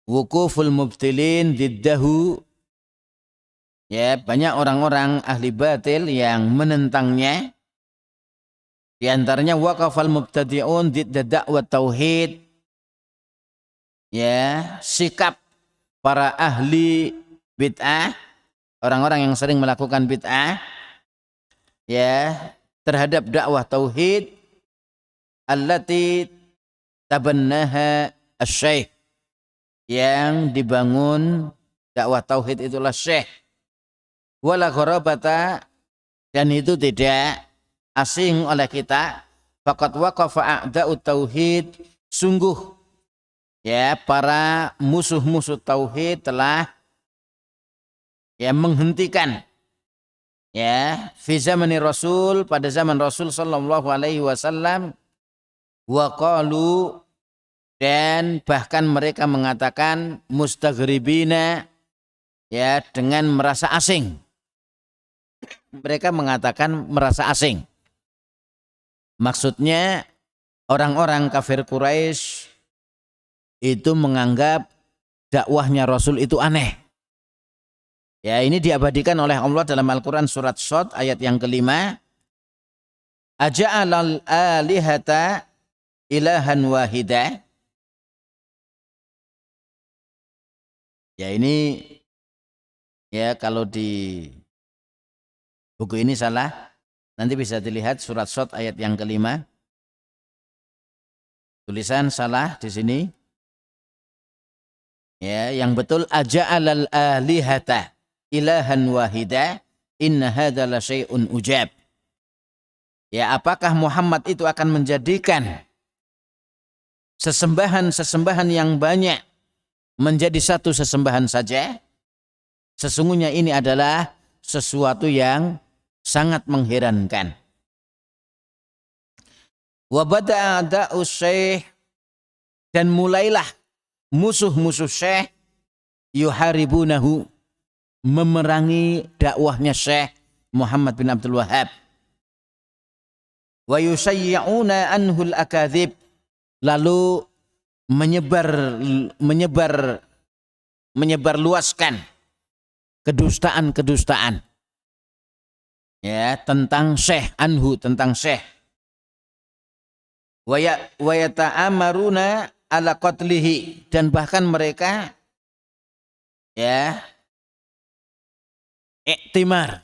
wukuful mubtilin diddahu, ya, banyak orang-orang ahli batil yang menentangnya. Di antaranya waqafal mubtadi'un didda da'wat tauhid, ya, sikap para ahli bid'ah, orang-orang yang sering melakukan bid'ah, ya, terhadap dakwah tauhid, allati tabannaha asy-syekh, yang dibangun dakwah tauhid itulah syekh. Wala gharabata, dan itu tidak asing oleh kita, faqad waqafa a'da'ut tauhid, sungguh ya para musuh-musuh tauhid telah ya menghentikan ya fi zamani Rasul, pada zaman Rasul sallallahu alaihi wasallam, wa qalu, dan bahkan mereka mengatakan mustaghribina ya dengan merasa asing. Mereka mengatakan merasa asing. Maksudnya orang-orang kafir Quraisy itu menganggap dakwahnya Rasul itu aneh. Ya, ini diabadikan oleh Allah dalam Al-Quran surat Shad ayat yang kelima. Aja'alal alihata ilahan wahida. Ya ini ya kalau di buku ini salah, nanti bisa dilihat surat Shad ayat yang kelima. Tulisan salah di sini. Ya, yang betul aja'alal alihata ilahan wahida inna hadza la syai'un ujab. Ya, apakah Muhammad itu akan menjadikan sesembahan-sesembahan yang banyak menjadi satu sesembahan saja? Sesungguhnya ini adalah sesuatu yang sangat mengherankan. Wa bada'a da'us syekh, dan mulailah musuh-musuh syekh yuharibunahu, memerangi dakwahnya Syekh Muhammad bin Abdul Wahhab. Wa yusayyi'una anhul akadzib, lalu menyebar luaskan kedustaan-kedustaan ya tentang Syekh, anhu, tentang Syekh. Wa yata'amaruna ala qatlihi, dan bahkan mereka ya iktimar,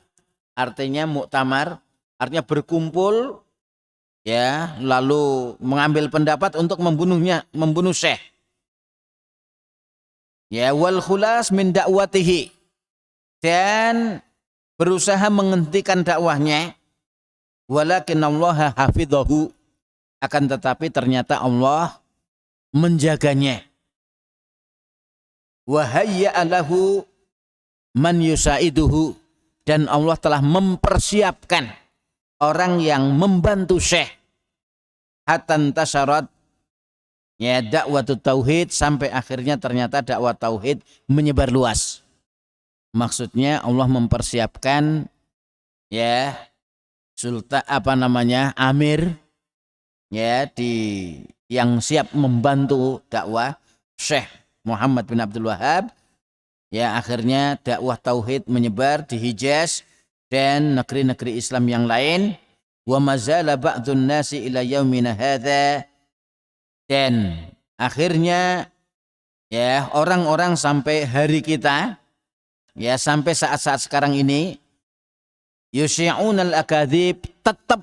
artinya muktamar, artinya berkumpul ya lalu mengambil pendapat untuk membunuh Syekh. Ya, wal khulas min dakwatihi, dan berusaha menghentikan dakwahnya. Walakin Allah hafidhahu, akan tetapi ternyata Allah menjaganya. Wa hayya'a lahu man yusaiduhu, dan Allah telah mempersiapkan orang yang membantu Syekh hatan tasyarat ya dakwatut tauhid, sampai akhirnya ternyata dakwah tauhid menyebar luas. Maksudnya Allah mempersiapkan ya sultan amir ya yang siap membantu dakwah Syekh Muhammad bin Abdul Wahhab. Ya, akhirnya dakwah tauhid menyebar di Hijaz dan negeri-negeri Islam yang lain. Wa mazala ba'dun nasi ila yaumina hadza, dan akhirnya ya orang-orang sampai hari kita ya sampai saat-saat sekarang ini yusyi'unal akadzib, tetap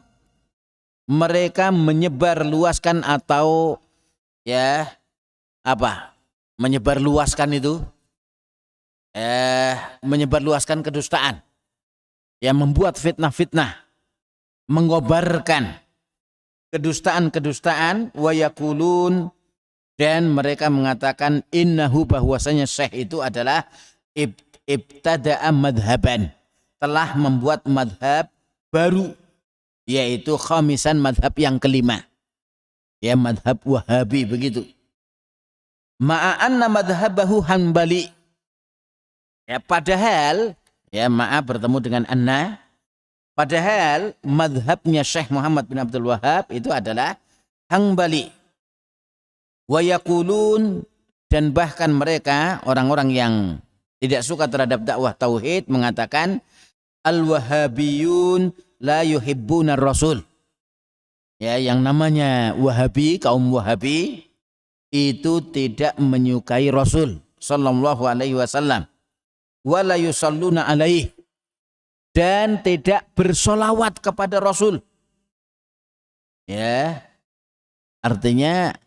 mereka menyebar luaskan atau ya menyebar luaskan itu menyebarluaskan kedustaan, yang membuat fitnah-fitnah, mengobarkan kedustaan-kedustaan. Wa yaqulun, dan mereka mengatakan innahu, bahwasanya Syekh itu adalah ibtada'a madhaban, telah membuat madhab baru, yaitu khamisan, madhab yang kelima, ya madhab Wahabi begitu. Ma'anna madhabahu Hanbali, ya padahal ya bertemu dengan anna, padahal madhabnya Syekh Muhammad bin Abdul Wahhab itu adalah Hanbali. Wa yaqulun, dan bahkan mereka orang-orang yang tidak suka terhadap dakwah tauhid mengatakan al-wahabiyun la yuhibbuna rasul. Ya, yang namanya Wahabi, kaum Wahabi itu tidak menyukai Rasul sallallahu alaihi wasallam. Wala yusalluna alaih, dan tidak bersolawat kepada Rasul. Ya, artinya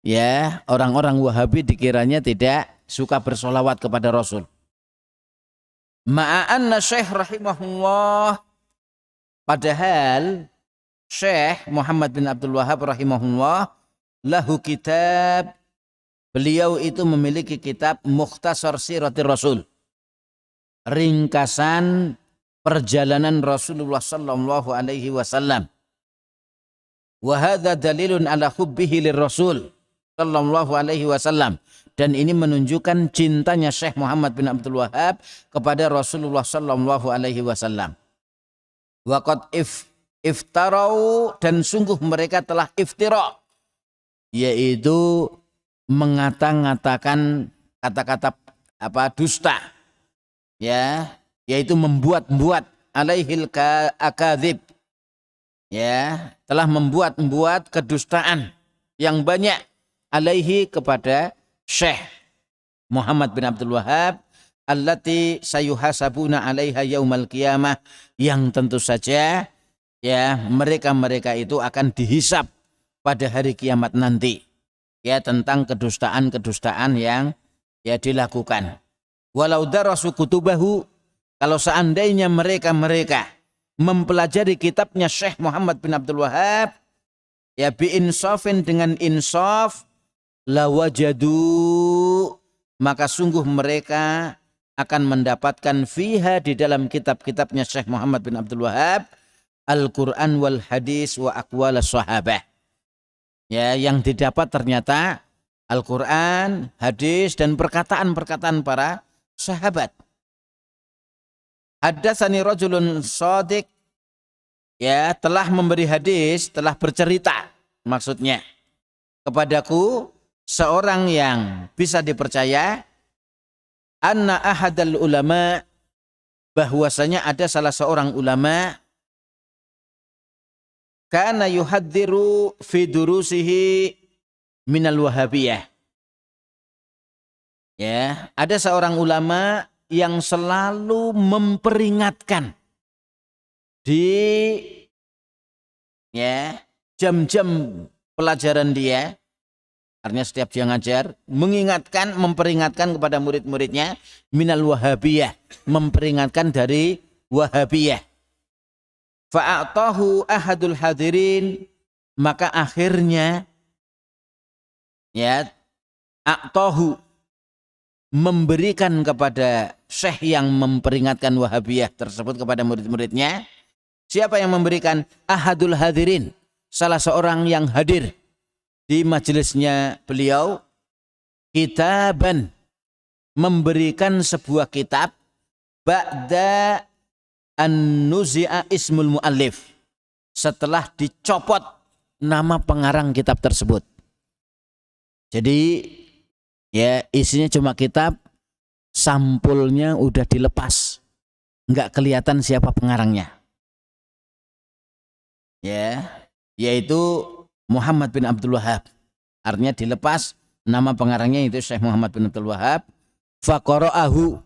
ya orang-orang Wahabi dikiranya tidak suka bersolawat kepada Rasul. Ma'anna Syekh rahimahullah, padahal Syekh Muhammad bin Abdul Wahhab rahimahullah lahu kitab, beliau itu memiliki kitab Mukhtasar Siratir Rasul, ringkasan perjalanan Rasulullah sallallahu alaihi wasallam. Wa hadza dalilun ala hubbihi lirrasul sallallahu alaihi wasallam, dan ini menunjukkan cintanya Syekh Muhammad bin Abdul Wahhab kepada Rasulullah sallallahu alaihi wasallam. Wa qad iftarau, dan sungguh mereka telah iftira, yaitu mengata-ngatakan kata-kata dusta, ya, yaitu membuat-buat, alaihil akadzib, ya, telah membuat kedustaan yang banyak, alaihi, kepada Syekh Muhammad bin Abdul Wahhab, allati sayuhasabuna alaiha yaumal qiyamah, yang tentu saja, ya, mereka itu akan dihisab pada hari kiamat nanti, ya, tentang kedustaan-kedustaan yang, ya, dilakukan. Walau darasu kutubahu, kalau seandainya mereka mempelajari kitabnya Syekh Muhammad bin Abdul Wahhab, ya, biinsafin, dengan insaf, lawajadu, maka sungguh mereka akan mendapatkan fiha, di dalam kitab-kitabnya Syekh Muhammad bin Abdul Wahhab, Al-Quran wal hadis wa aqwal sahabah, ya, yang didapat ternyata Al-Quran, hadis, dan perkataan-perkataan para sahabat. Haddatsani rajulun shadiq, ya, telah memberi hadis, telah bercerita, maksudnya, kepadaku seorang yang bisa dipercaya, anna ahadal ulama, bahwasanya ada salah seorang ulama, kana yuhadziru fi durusihi minal wahabiyah, ya, ada seorang ulama yang selalu memperingatkan di, ya, jam-jam pelajaran dia, artinya setiap dia ngajar, mengingatkan, memperingatkan kepada murid-muridnya, minal wahabiyah, memperingatkan dari wahabiyah. Fa'atahu ahadul hadirin, maka akhirnya, ya, a'tahu, memberikan kepada Syekh yang memperingatkan wahabiyah tersebut kepada murid-muridnya. Siapa yang memberikan? Ahadul hadirin, salah seorang yang hadir di majelisnya beliau, kitaban, memberikan sebuah kitab, ba'da an-nuzi'a ismul muallif, setelah dicopot nama pengarang kitab tersebut. Jadi, ya, isinya cuma kitab, sampulnya udah dilepas, nggak kelihatan siapa pengarangnya, ya, yaitu Muhammad bin Abdul Wahhab, artinya dilepas nama pengarangnya itu Syekh Muhammad bin Abdul Wahhab. Faqara'ahu,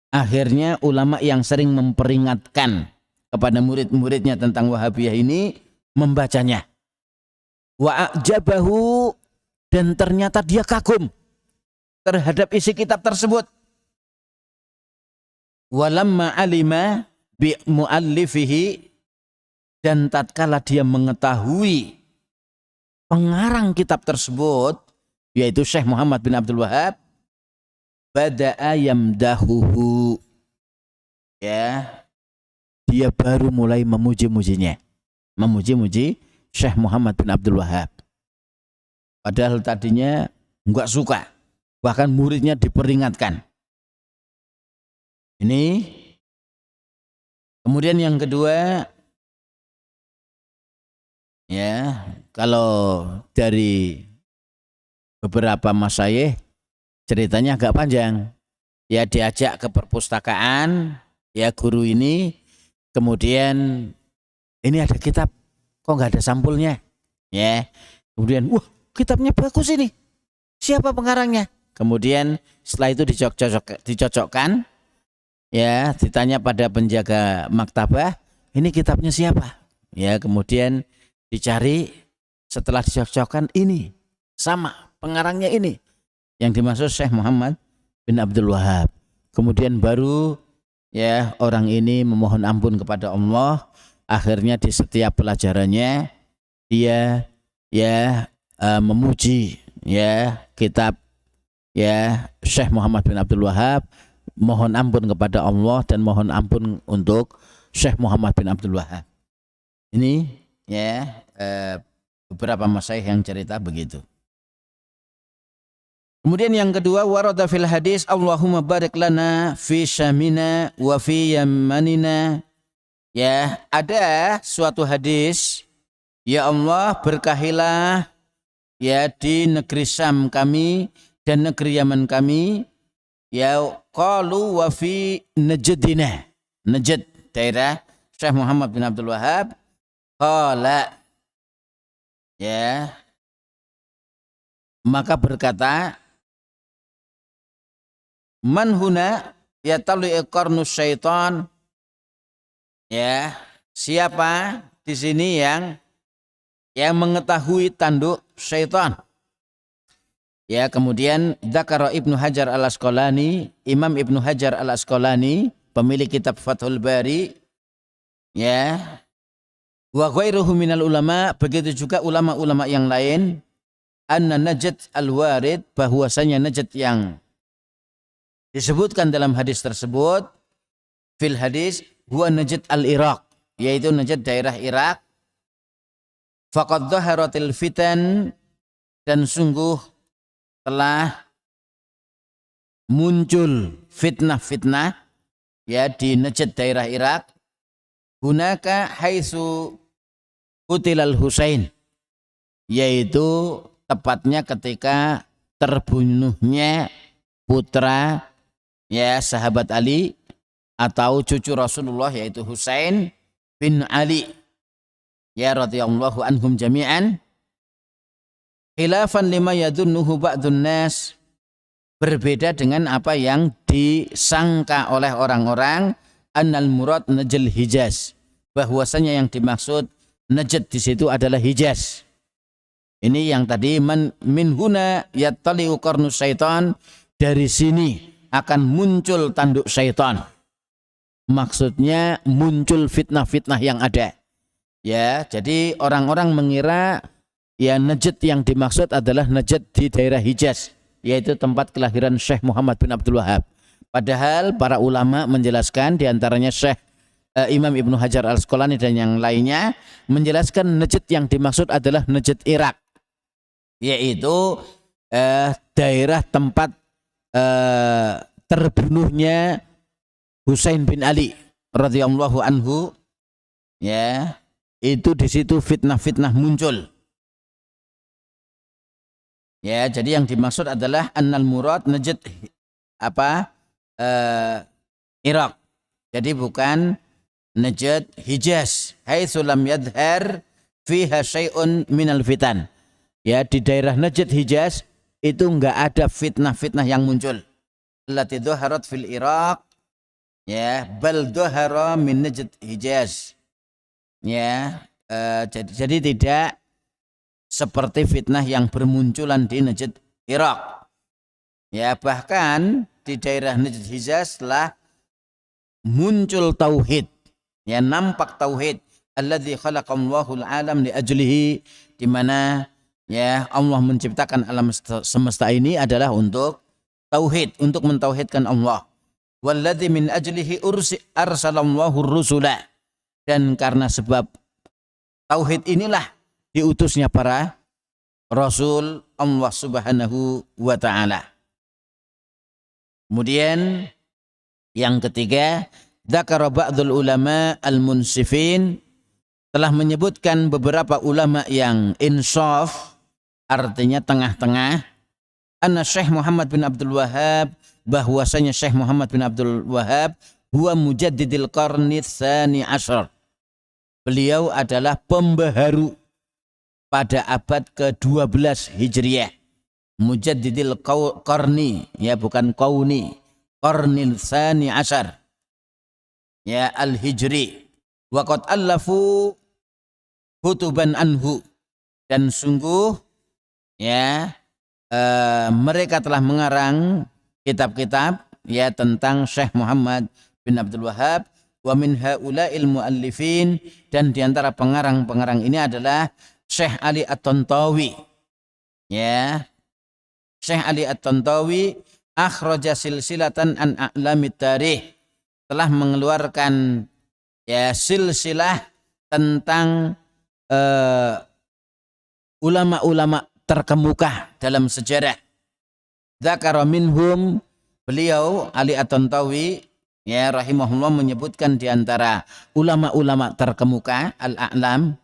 akhirnya ulama yang sering memperingatkan kepada murid-muridnya tentang Wahabiyah ini membacanya. Wa a'jabahu, dan ternyata dia kagum terhadap isi kitab tersebut. Walamma alima bi muallifihi, dan tatkala dia mengetahui pengarang kitab tersebut, yaitu Syekh Muhammad bin Abdul Wahhab, bada'a yamdahuhu, ya, dia baru mulai memuji-mujinya, memuji-muji Syekh Muhammad bin Abdul Wahhab. Padahal tadinya enggak suka, bahkan muridnya diperingatkan. Ini. Kemudian yang kedua, ya, kalau dari beberapa masyayikh ceritanya agak panjang. Ya, diajak ke perpustakaan, ya, guru ini, kemudian ini ada kitab, kok nggak ada sampulnya, ya. Kemudian, wah, kitabnya bagus ini, siapa pengarangnya? Kemudian setelah itu dicocokkan, ya, ditanya pada penjaga maktabah, ini kitabnya siapa? Ya, kemudian dicari, setelah dicocokkan, ini sama pengarangnya ini, yang dimaksud Syekh Muhammad bin Abdul Wahhab. Kemudian baru, ya, orang ini memohon ampun kepada Allah, akhirnya di setiap pelajarannya dia memuji kitab Syekh Muhammad bin Abdul Wahab, mohon ampun kepada Allah dan mohon ampun untuk Syekh Muhammad bin Abdul Wahab. Ini beberapa masyayikh yang cerita begitu. Kemudian yang kedua, warada fil hadis Allahumma barik lana fi syamina wa fi yamanina. Ada suatu hadis, ya Allah berkahilah di negeri Syam kami dan negeri Yaman kami, qalu wa fi najdina, Najd daerah Syekh Muhammad bin Abdul Wahab, qala maka berkata, man huna yatali qarnus syaitan, siapa di sini yang mengetahui tanduk syaitan. Kemudian dzakara Ibnu Hajar Al-Asqalani, Imam Ibnu Hajar Al-Asqalani, pemilik kitab Fathul Bari, wa ghairuhu minal ulama, begitu juga ulama-ulama yang lain, anna najd al-warid, bahwasanya najd yang disebutkan dalam hadis tersebut, fil hadis huwa najd al-Iraq, yaitu najd daerah Irak. Faqad dhaharatil fitan, dan sungguh telah muncul fitnah-fitnah di Najd daerah Irak. Hunaka haitsu qutilal Husain, yaitu tepatnya ketika terbunuhnya putra sahabat Ali atau cucu Rasulullah, yaitu Husain bin Ali radhiyallahu anhum jami'an. Khilafan lima yadunnuhu ba'dun nas, berbeda dengan apa yang disangka oleh orang-orang, annal murad Najd Hijaz, bahwasanya yang dimaksud Najd di situ adalah Hijaz. Ini yang tadi min huna yattali'u qarnus syaitan, dari sini akan muncul tanduk syaitan. Maksudnya muncul fitnah-fitnah yang ada. Jadi orang-orang mengira Najd yang dimaksud adalah Najd di daerah Hijaz, yaitu tempat kelahiran Syekh Muhammad bin Abdul Wahab. Padahal para ulama menjelaskan, diantaranya Syekh Imam Ibnu Hajar Al-Asqalani dan yang lainnya, menjelaskan Najd yang dimaksud adalah Najd Irak, yaitu daerah tempat terbunuhnya Husain bin Ali radhiyallahu anhu. Itu di situ fitnah-fitnah muncul. Jadi yang dimaksud adalah annal murad Najd Irak. Jadi bukan Najd Hijaz, haitsu lam yadhhar fiha syai'un minal fitan. Di daerah Najd Hijaz itu enggak ada fitnah-fitnah yang muncul. Allati dhaharat fil Iraq, bal dhahara min Najd Hijaz. Jadi tidak seperti fitnah yang bermunculan di Najd Irak. Bahkan di daerah Najd Hijaz telah muncul tauhid, nampak tauhid, alladzi khalaqallahu al-alam li ajlihi, di mana Allah menciptakan alam semesta ini adalah untuk tauhid, untuk mentauhidkan Allah. Walladzi min ajlihi arsalallahu rusula, dan karena sebab tauhid inilah diutusnya para Rasul Allah Subhanahu wa ta'ala. Kemudian yang ketiga, dzakara ba'dul ulama al-munsifin, telah menyebutkan beberapa ulama yang insaf, artinya tengah-tengah, anna Syekh Muhammad bin Abdul Wahab, bahwasanya Syekh Muhammad bin Abdul Wahab huwa mujaddidil qarni tsani asyar, beliau adalah pembaharu pada abad ke-12 Hijriah. Mujaddidil qarni, bukan qauni, qarnil tsani asyar, al-hijri. Wa qad allafu kutuban anhu, dan sungguh mereka telah mengarang kitab-kitab tentang Syekh Muhammad bin Abdul Wahab. Wa min haula'il muallifin, dan di antara pengarang-pengarang ini adalah Syekh Ali At-Tantawi. Ya. Syekh Ali At-Tantawi akhraja silsilatan an a'lamit tarikh, telah mengeluarkan ya silsilah tentang ulama-ulama terkemuka dalam sejarah. Dzakara minhum, beliau Ali At-Tantawi ya rahimahullah menyebutkan di antara ulama-ulama terkemuka al-a'lam,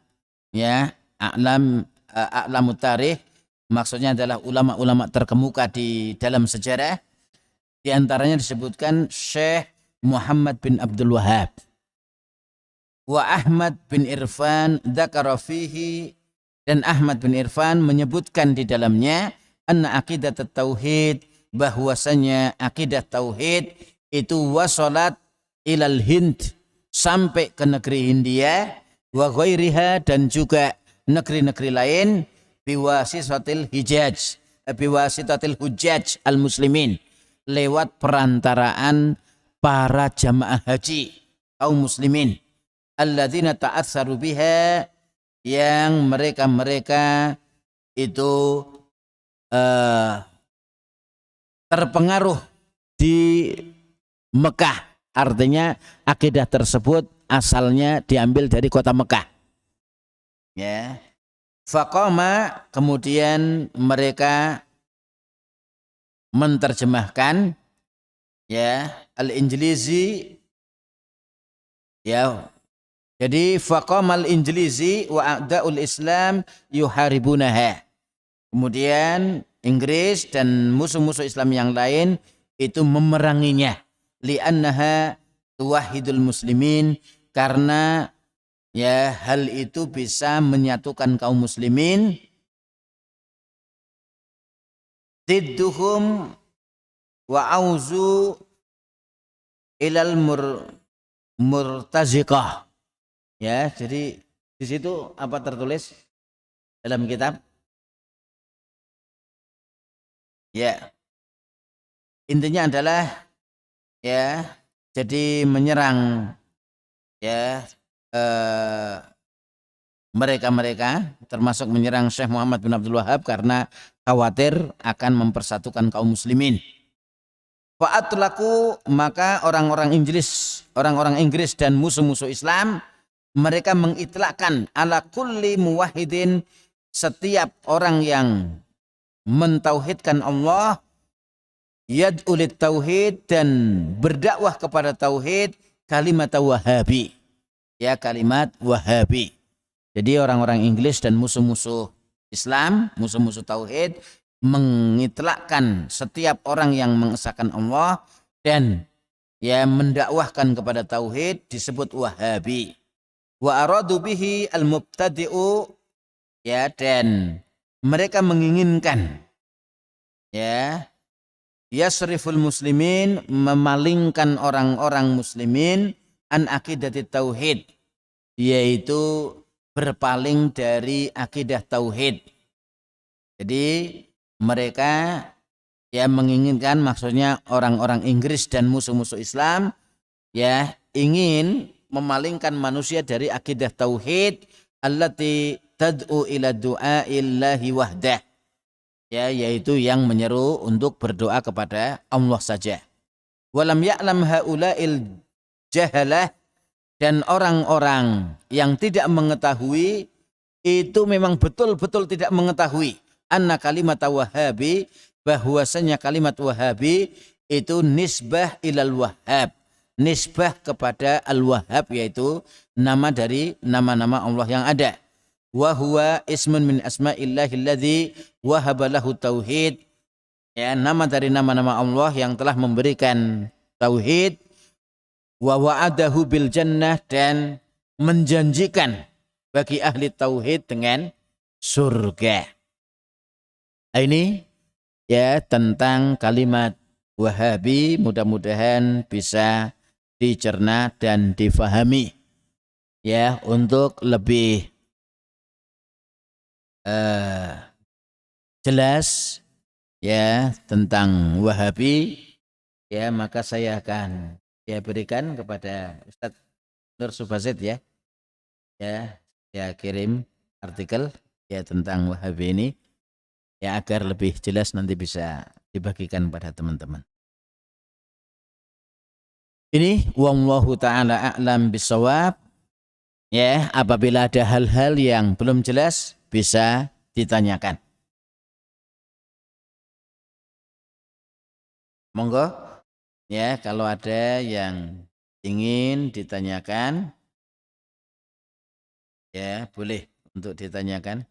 ya a'lamut tarikh, maksudnya adalah ulama-ulama terkemuka di dalam sejarah. Di antaranya disebutkan Syekh Muhammad bin Abdul Wahhab wa Ahmad bin Irfan dzakara fihi, dan Ahmad bin Irfan menyebutkan di dalamnya anna aqidat tauhid, bahwasanya akidah tauhid itu wasalat ilal Hind, sampai ke negeri Hindia, wa ghairiha, dan juga negeri-negeri lain, biwasitatil hujjaj al muslimin, lewat perantaraan para jamaah haji kaum muslimin, alladzina ta'atsaru biha, yang mereka itu terpengaruh di Mekah. Artinya akidah tersebut asalnya diambil dari kota Mekah. Ya. Faqama, kemudian mereka menerjemahkan ya al-Injilizi, ya. Jadi faqamal Injilizi wa a'da'ul Islam yuharibunaha. Kemudian Inggris dan musuh-musuh Islam yang lain itu memeranginya. Li'annaha tuwahhidul muslimin, karena ya hal itu bisa menyatukan kaum muslimin. Tidduhum wa auzu ilal murtaziqah. Ya, jadi di situ apa tertulis dalam kitab? Ya, intinya adalah ya, jadi menyerang ya mereka termasuk menyerang Syekh Muhammad bin Abdul Wahhab karena khawatir akan mempersatukan kaum muslimin. Fa'atlaku, maka orang-orang Inggris dan musuh-musuh Islam, mereka mengitlakkan ala kulli muwahhidin, setiap orang yang mentauhidkan Allah, yad'ulit tauhid, dan berdakwah kepada tauhid, kalimat wahabi, ya kalimat wahabi. Jadi orang-orang Inggris dan musuh-musuh Islam, musuh-musuh tauhid, mengitlakkan setiap orang yang mengesahkan Allah dan ya mendakwahkan kepada tauhid disebut wahabi. Wa aradu bihi al-mubtadi'u, ya, dan mereka menginginkan ya yasriful muslimin, memalingkan orang-orang muslimin an aqidatit tauhid, yaitu berpaling dari akidah tauhid. Jadi mereka ya menginginkan, maksudnya orang-orang Inggris dan musuh-musuh Islam ya ingin memalingkan manusia dari akidah tauhid allati tad'u ila du'aillahi wahdah, ya, yaitu yang menyeru untuk berdoa kepada Allah saja. Walam ya'lam haula'il jahalah, dan orang-orang yang tidak mengetahui itu memang betul-betul tidak mengetahui anna kalimat wahabi, bahwasanya kalimat wahabi itu nisbah ilal wahhab, nisbah kepada al-wahhab, yaitu nama dari nama-nama Allah yang ada. Wa huwa ismun min asma'illahil ladzi wahaba lahu tauhid, ya, nama dari nama-nama Allah yang telah memberikan tauhid. Wa wa'adahu bil jannah, dan menjanjikan bagi ahli tauhid dengan surga. Ini ya tentang kalimat wahabi, mudah-mudahan bisa dicerna dan difahami ya, untuk lebih jelas ya tentang wahabi ya, maka saya akan ya berikan kepada Ustadz Nur Subasid ya. Ya, saya kirim artikel ya tentang Wahabi ini ya agar lebih jelas nanti bisa dibagikan pada teman-teman. Ini wallahu taala a'lam bisawab. Ya, apabila ada hal-hal yang belum jelas bisa ditanyakan. Monggo ya, kalau ada yang ingin ditanyakan ya boleh untuk ditanyakan.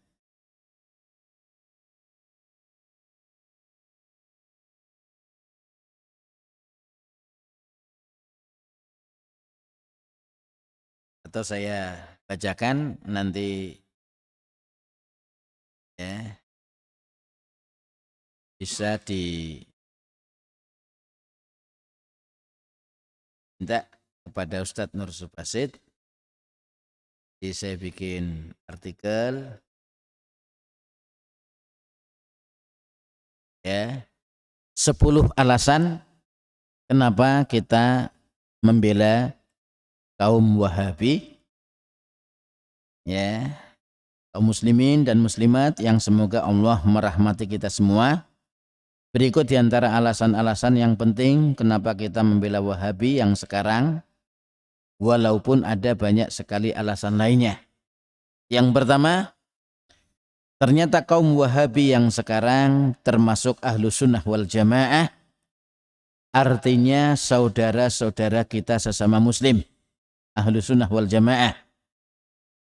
Atau saya bacakan nanti ya bisa diminta kepada Ustadz Nur Subasid. Jadi saya bikin artikel ya 10 alasan kenapa kita membela kaum Wahabi ya, kaum muslimin dan muslimat yang semoga Allah merahmati kita semua. Berikut diantara alasan-alasan yang penting kenapa kita membela Wahabi yang sekarang, walaupun ada banyak sekali alasan lainnya. Yang pertama, ternyata kaum Wahabi yang sekarang termasuk ahlu sunnah wal jamaah, artinya saudara-saudara kita sesama muslim, ahlu sunnah wal jamaah,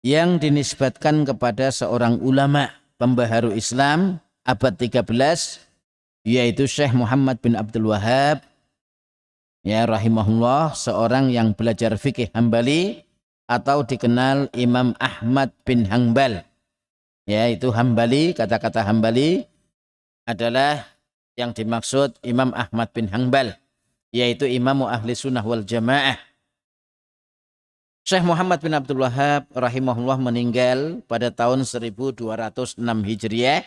yang dinisbatkan kepada seorang ulama pembaharu Islam abad 13, yaitu Syekh Muhammad bin Abdul Wahhab ya rahimahullah, seorang yang belajar fikih Hambali atau dikenal Imam Ahmad bin Hanbal. Ya, itu Hambali, kata-kata Hambali adalah yang dimaksud Imam Ahmad bin Hanbal, yaitu Imam Ahli Sunnah wal Jamaah. Syekh Muhammad bin Abdul Wahhab rahimahullah meninggal pada tahun 1206 Hijriah.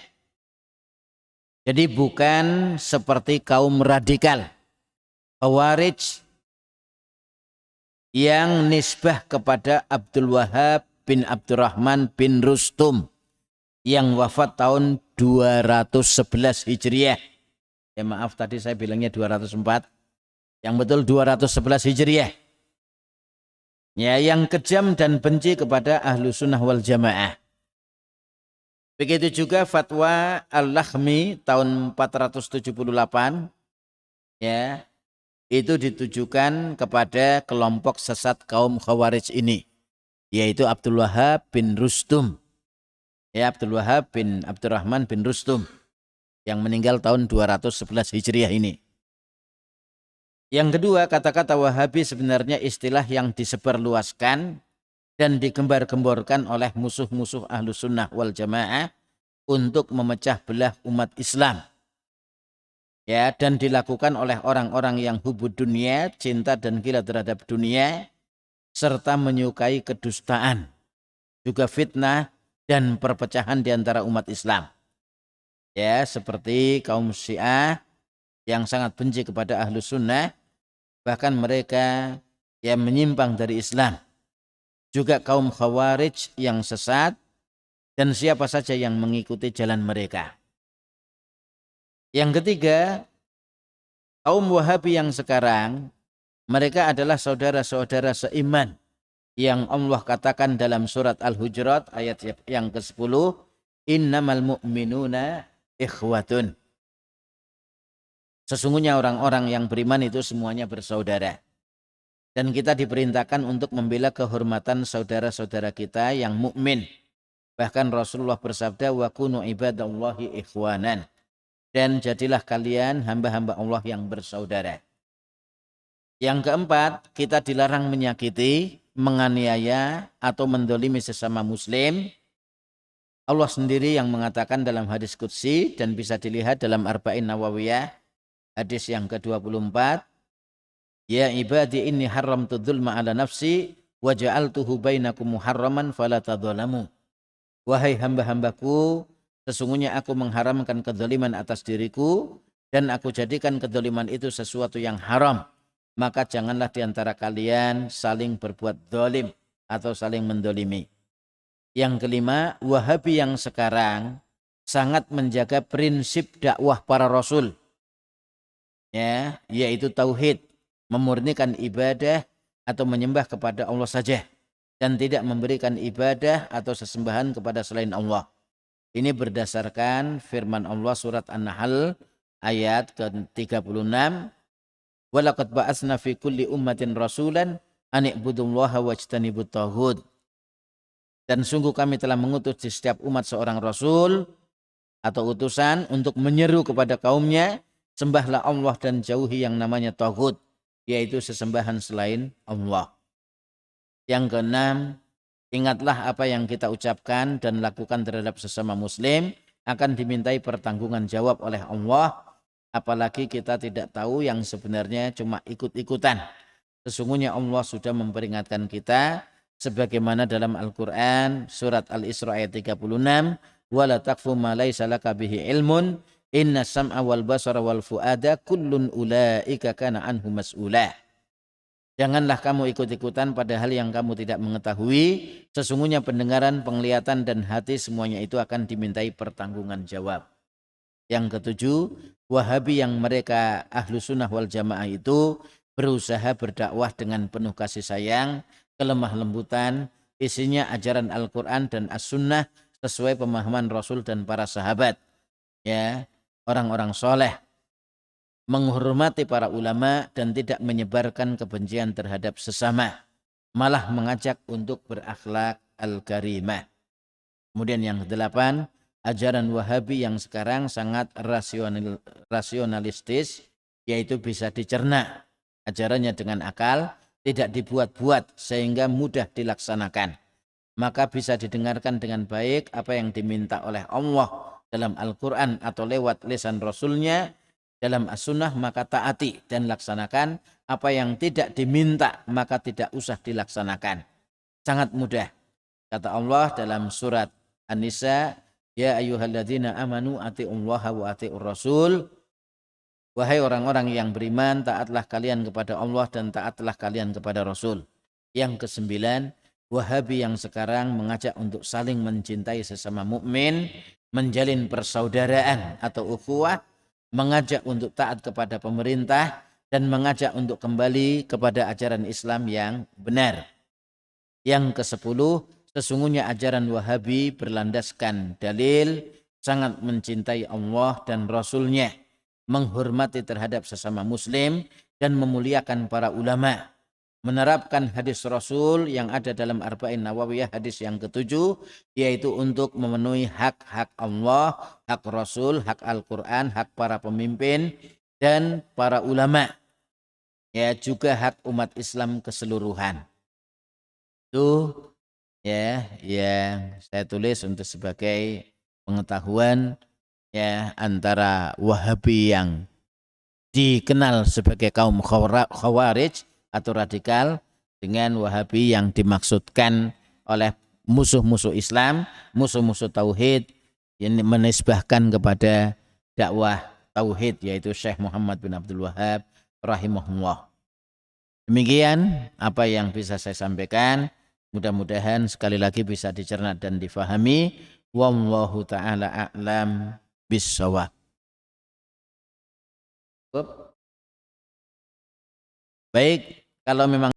Jadi bukan seperti kaum radikal Khawarij yang nisbah kepada Abdul Wahhab bin Abdurrahman bin Rustum yang wafat tahun 211 Hijriah. Ya maaf tadi saya bilangnya 204. Yang betul 211 Hijriah. Ya, yang kejam dan benci kepada ahlu sunnah wal jamaah. Begitu juga fatwa Al-Lakhmi tahun 478 ya, itu ditujukan kepada kelompok sesat kaum Khawarij ini, yaitu Abdul Wahhab bin Rustum. Ya, Abdul Wahhab bin Abdurrahman bin Rustum yang meninggal tahun 211 Hijriah ini. Yang kedua, kata-kata Wahabi sebenarnya istilah yang disebarluaskan dan digembar-gemborkan oleh musuh-musuh ahlu sunnah wal jamaah untuk memecah belah umat Islam. Ya, dan dilakukan oleh orang-orang yang hubud dunia, cinta dan gila terhadap dunia, serta menyukai kedustaan, juga fitnah dan perpecahan di antara umat Islam. Ya, seperti kaum Syiah yang sangat benci kepada ahlu sunnah, bahkan mereka yang menyimpang dari Islam. Juga kaum Khawarij yang sesat dan siapa saja yang mengikuti jalan mereka. Yang ketiga, kaum Wahabi yang sekarang, mereka adalah saudara-saudara seiman yang Allah katakan dalam surat Al-Hujurat ayat yang ke-10, innamal mu'minuna ikhwatun. Sesungguhnya orang-orang yang beriman itu semuanya bersaudara. Dan kita diperintahkan untuk membela kehormatan saudara-saudara kita yang mukmin. Bahkan Rasulullah bersabda, wa kunu ibadallahi ikhwanan. Dan jadilah kalian hamba-hamba Allah yang bersaudara. Yang keempat, kita dilarang menyakiti, menganiaya, atau mendolimi sesama muslim. Allah sendiri yang mengatakan dalam hadis qudsi dan bisa dilihat dalam Arba'in Nawawiyah, hadis yang ke-24, ya ibadi inni haramtu dzulma ala nafsi wa ja'altuhu bainakum muharraman fala tadzalamu. Wahai hamba-hambaku, sesungguhnya aku mengharamkan kedzaliman atas diriku dan aku jadikan kedzaliman itu sesuatu yang haram. maka janganlah di antara kalian saling berbuat zalim atau saling mendolimi. Yang kelima, Wahabi yang sekarang sangat menjaga prinsip dakwah para rasul, ya, yaitu tauhid, memurnikan ibadah atau menyembah kepada Allah saja dan tidak memberikan ibadah atau sesembahan kepada selain Allah. Ini berdasarkan firman Allah surat An-Nahl ayat ke-36, walaqad ba'atsna fi kulli ummatin rasulan an i'budullaha wajtanibut taghut. Dan sungguh kami telah mengutus di setiap umat seorang rasul atau utusan untuk menyeru kepada kaumnya, sembahlah Allah dan jauhi yang namanya taghut, yaitu sesembahan selain Allah. Yang keenam, ingatlah apa yang kita ucapkan dan lakukan terhadap sesama muslim akan dimintai pertanggungan jawab oleh Allah, apalagi kita tidak tahu yang sebenarnya cuma ikut-ikutan. Sesungguhnya Allah sudah memperingatkan kita sebagaimana dalam Al-Qur'an surat Al-Isra ayat 36, wala taqfu ma laisa laka bihi ilmun inna sam'a wal basara wal fuada kullun ulaika kana anhu mas'ula. Janganlah kamu ikut-ikutan pada hal yang kamu tidak mengetahui. Sesungguhnya pendengaran, penglihatan, dan hati semuanya itu akan dimintai pertanggungan jawab. Yang ketujuh, Wahabi yang mereka ahlu sunnah wal jamaah itu berusaha berdakwah dengan penuh kasih sayang, kelemah lembutan, isinya ajaran Al-Quran dan As-Sunnah sesuai pemahaman Rasul dan para sahabat. Ya, orang-orang soleh, menghormati para ulama dan tidak menyebarkan kebencian terhadap sesama, malah mengajak untuk berakhlak al-karimah. Kemudian yang kedelapan, ajaran Wahabi yang sekarang sangat rasionalistis, yaitu bisa dicerna ajarannya dengan akal, tidak dibuat-buat sehingga mudah dilaksanakan. Maka bisa didengarkan dengan baik apa yang diminta oleh Allah dalam Al-Quran atau lewat lisan Rasulnya dalam As-Sunnah, maka taati dan laksanakan. Apa yang tidak diminta maka tidak usah dilaksanakan. Sangat mudah. Kata Allah dalam surat An-Nisa, ya ayyuhalladzina amanu atiullaha wa atiur rasul. Wahai orang-orang yang beriman, taatlah kalian kepada Allah dan taatlah kalian kepada Rasul. Yang kesembilan, Wahabi yang sekarang mengajak untuk saling mencintai sesama mukmin, menjalin persaudaraan atau ukhuwah, mengajak untuk taat kepada pemerintah, dan mengajak untuk kembali kepada ajaran Islam yang benar. Yang kesepuluh, sesungguhnya ajaran Wahabi berlandaskan dalil, sangat mencintai Allah dan Rasulnya, menghormati terhadap sesama muslim, dan memuliakan para ulama, menerapkan hadis Rasul yang ada dalam Arba'in Nawawiyah hadis yang ketujuh, yaitu untuk memenuhi hak-hak Allah, hak Rasul, hak Al-Quran, hak para pemimpin dan para ulama, ya, juga hak umat Islam keseluruhan. Itu ya yang saya tulis untuk sebagai pengetahuan, ya, antara Wahabi yang dikenal sebagai kaum Khawarij atau radikal dengan Wahabi yang dimaksudkan oleh musuh-musuh Islam, musuh-musuh tauhid, yang menisbahkan kepada dakwah tauhid, yaitu Syekh Muhammad bin Abdul Wahab rahimahullah. Demikian apa yang bisa saya sampaikan. Mudah-mudahan sekali lagi bisa dicerna dan difahami. Wallahu ta'ala a'lam bissawab. Baik, kalau memang